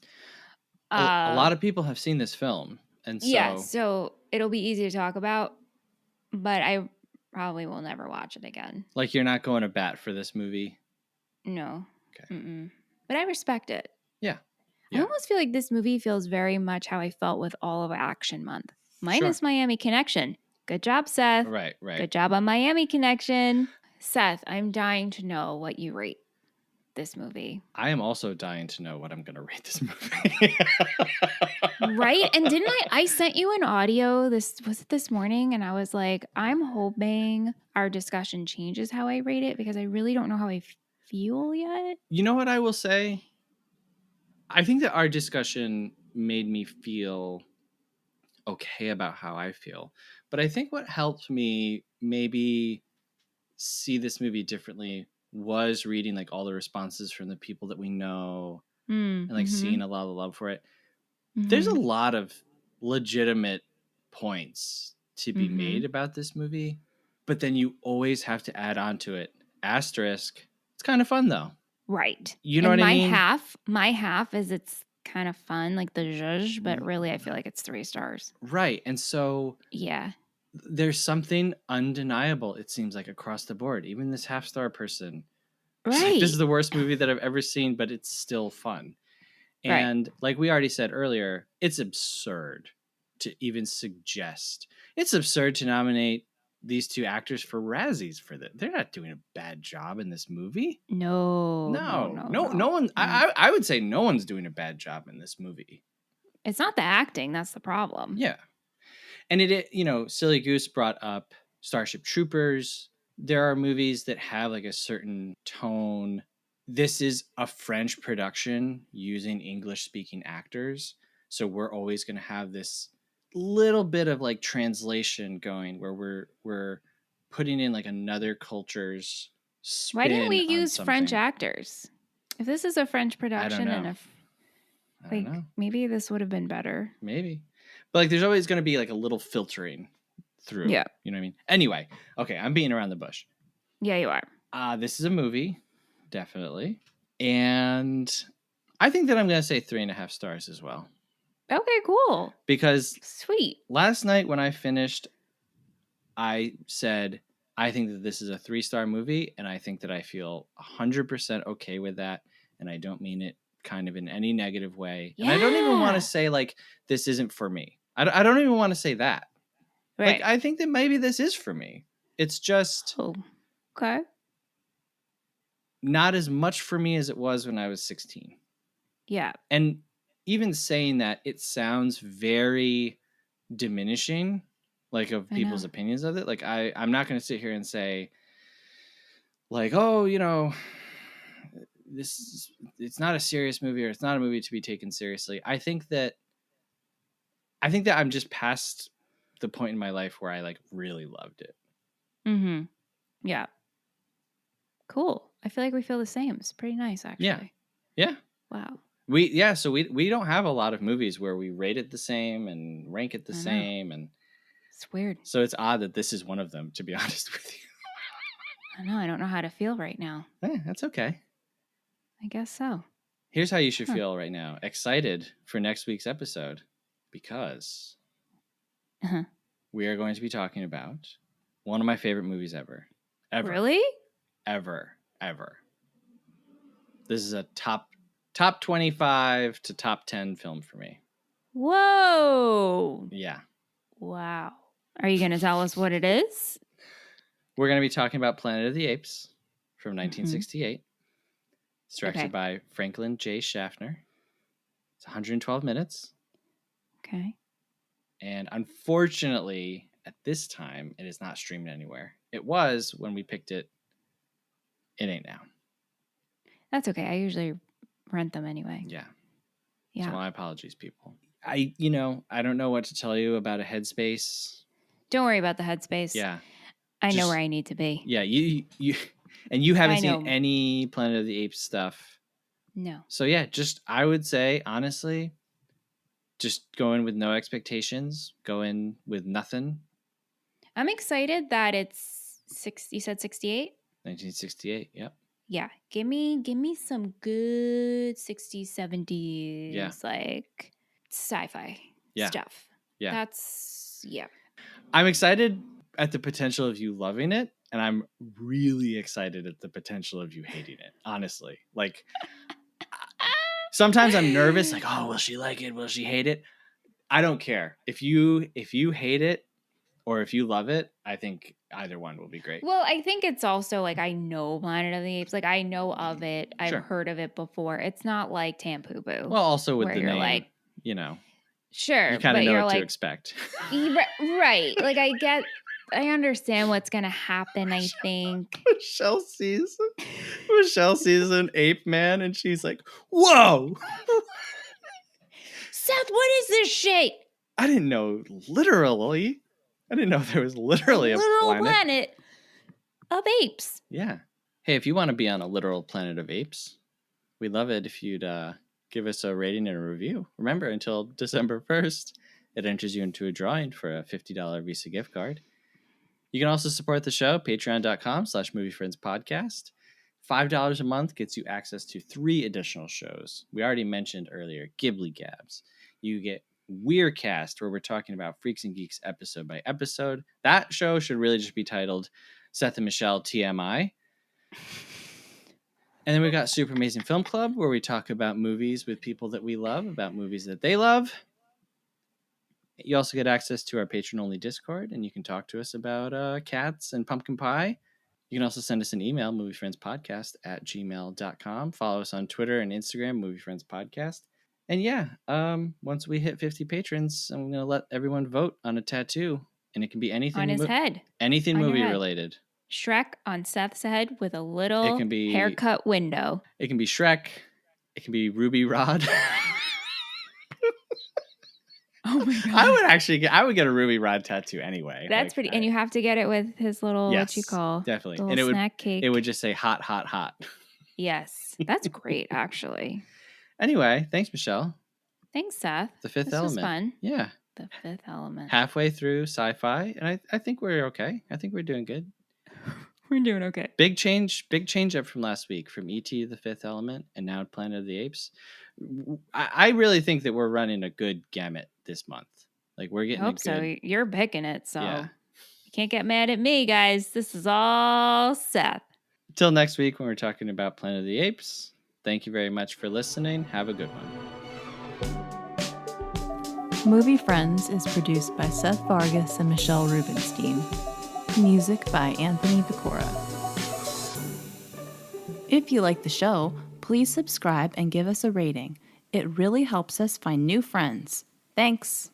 A lot of people have seen this film. And so... Yeah, so it'll be easy to talk about, but I probably will never watch it again. Like you're not going to bat for this movie? No. Okay. But I respect it. Yeah. I almost feel like this movie feels very much how I felt with all of Action Month. Minus Miami Connection. Good job, Seth. Right. Good job on Miami Connection. Seth, I'm dying to know what you rate. this movie. I am also dying to know what I'm going to rate this movie. Right? And didn't I sent you an audio this morning, and I was like, I'm hoping our discussion changes how I rate it because I really don't know how I feel yet. You know what I will say? I think that our discussion made me feel okay about how I feel. But I think what helped me maybe see this movie differently was reading like all the responses from the people that we know and like seeing a lot of the love for it. There's a lot of legitimate points to be made about this movie, but then you always have to add on to it asterisk. It's kind of fun though. Right. You know and what I mean? My half is it's kind of fun, like the zhuzh, but really I feel like it's 3 stars. Right. And so Yeah. there's something undeniable, it seems like, across the board. Even this half-star person. It's like, this is the worst movie that I've ever seen, but it's still fun. And like we already said earlier, it's absurd to even suggest. It's absurd to nominate these two actors for Razzies for that. They're not doing a bad job in this movie. No one. I would say no one's doing a bad job in this movie. It's not the acting that's the problem. Yeah. And Silly Goose brought up Starship Troopers. There are movies that have like a certain tone. This is a French production using English speaking actors. So we're always going to have this little bit of like translation going where we're putting in like another culture's spin. Why didn't we use something. French actors? If this is a French production I don't know. Maybe this would have been better. Maybe. But like there's always going to be like a little filtering through. Yeah. You know what I mean? Anyway, okay, I'm beating around the bush. Yeah, you are. This is a movie, definitely. And I think that I'm going to say 3.5 stars as well. Okay, cool. Because sweet. Last night when I finished, I said, I think that this is a 3-star movie, and I think that I feel 100% okay with that. And I don't mean it kind of in any negative way. Yeah. And I don't even want to say like, this isn't for me. I don't even want to say that. Right. Like, I think that maybe this is for me. It's just okay. Not as much for me as it was when I was 16. Yeah. And even saying that, it sounds very diminishing, like of people's opinions of it. Like I'm not going to sit here and say like, oh, it's not a serious movie or it's not a movie to be taken seriously. I think that I'm just past the point in my life where I like really loved it. Mm-hmm. Yeah. Cool. I feel like we feel the same. It's pretty nice, actually. Yeah. Wow. So we don't have a lot of movies where we rate it the same and rank it the same, and it's weird. So it's odd that this is one of them, to be honest with you. I know. I don't know how to feel right now. That's okay. I guess so. Here's how you should feel right now. Excited for next week's episode because we are going to be talking about one of my favorite movies ever. Really? Ever. This is a top 25 to top 10 film for me. Whoa. Yeah. Wow. Are you going to tell us what it is? We're going to be talking about Planet of the Apes from 1968. It's directed by Franklin J. Schaffner. It's 112 minutes. Okay. And unfortunately, at this time, it is not streaming anywhere. It was when we picked it. It ain't now. That's okay. I usually rent them anyway. Yeah. So my apologies, people. I don't know what to tell you about a headspace. Don't worry about the headspace. Yeah. I know where I need to be. Yeah, you haven't seen any Planet of the Apes stuff. No. So yeah, I would say honestly, just go in with no expectations, go in with nothing. I'm excited that it's you said 68? 1968, yep. Yeah. Give me some good 60s, 70s like sci-fi stuff. Yeah. That's I'm excited at the potential of you loving it, and I'm really excited at the potential of you hating it, honestly. Like sometimes I'm nervous, like, oh, will she like it? Will she hate it? I don't care. If you hate it, Or if you love it, I think either one will be great. Well, I think it's also like I know Planet of the Apes. Like I know of it. I've Sure. heard of it before. It's not like Tampooboo. Well, also with where the you're name, like, you know, sure, you kind of but know you're what to like, expect. right. Like I understand what's going to happen, I think. Michelle sees an ape man and she's like, whoa! Seth, what is this shape? I didn't know literally. I didn't know there was literally a literal planet of apes. Yeah. Hey, if you want to be on a literal planet of apes, we'd love it if you'd give us a rating and a review. Remember, until December 1st, it enters you into a drawing for a $50 Visa gift card. You can also support the show, patreon.com/moviefriendspodcast. $5 a month gets you access to 3 additional shows. We already mentioned earlier, Ghibli Gabs. You get Weirdcast, where we're talking about Freaks and Geeks episode by episode. That show should really just be titled Seth and Michelle TMI. And then we got Super Amazing Film Club, where we talk about movies with people that we love, about movies that they love. You also get access to our patron-only Discord, and you can talk to us about cats and pumpkin pie. You can also send us an email, moviefriendspodcast@gmail.com. Follow us on Twitter and Instagram, moviefriendspodcast. And yeah, once we hit 50 patrons, I'm going to let everyone vote on a tattoo. And it can be anything. On his head. Anything movie related. Shrek on Seth's head with a little haircut window. It can be Shrek. It can be Ruby Rod. Oh my god! I would get a Ruby Rod tattoo anyway. That's pretty, and you have to get it with his little what you call definitely, and snack cake. It would just say hot, hot, hot. Yes, that's great, actually. Anyway, thanks, Michelle. Thanks, Seth. The Fifth Element. Was fun. Yeah. The Fifth Element. Halfway through Sci-fi, and I think we're okay. I think we're doing good. We're doing okay. Big change up from last week, from E.T. to The Fifth Element, and now Planet of the Apes. I really think that we're running a good gamut this month. Like we're getting. I hope so. You're picking it, so you can't get mad at me, guys. This is all Seth. Till next week when we're talking about Planet of the Apes. Thank you very much for listening. Have a good one. Movie Friends is produced by Seth Vargas and Michelle Rubenstein. Music by Anthony Vicora. If you like the show, please subscribe and give us a rating. It really helps us find new friends. Thanks!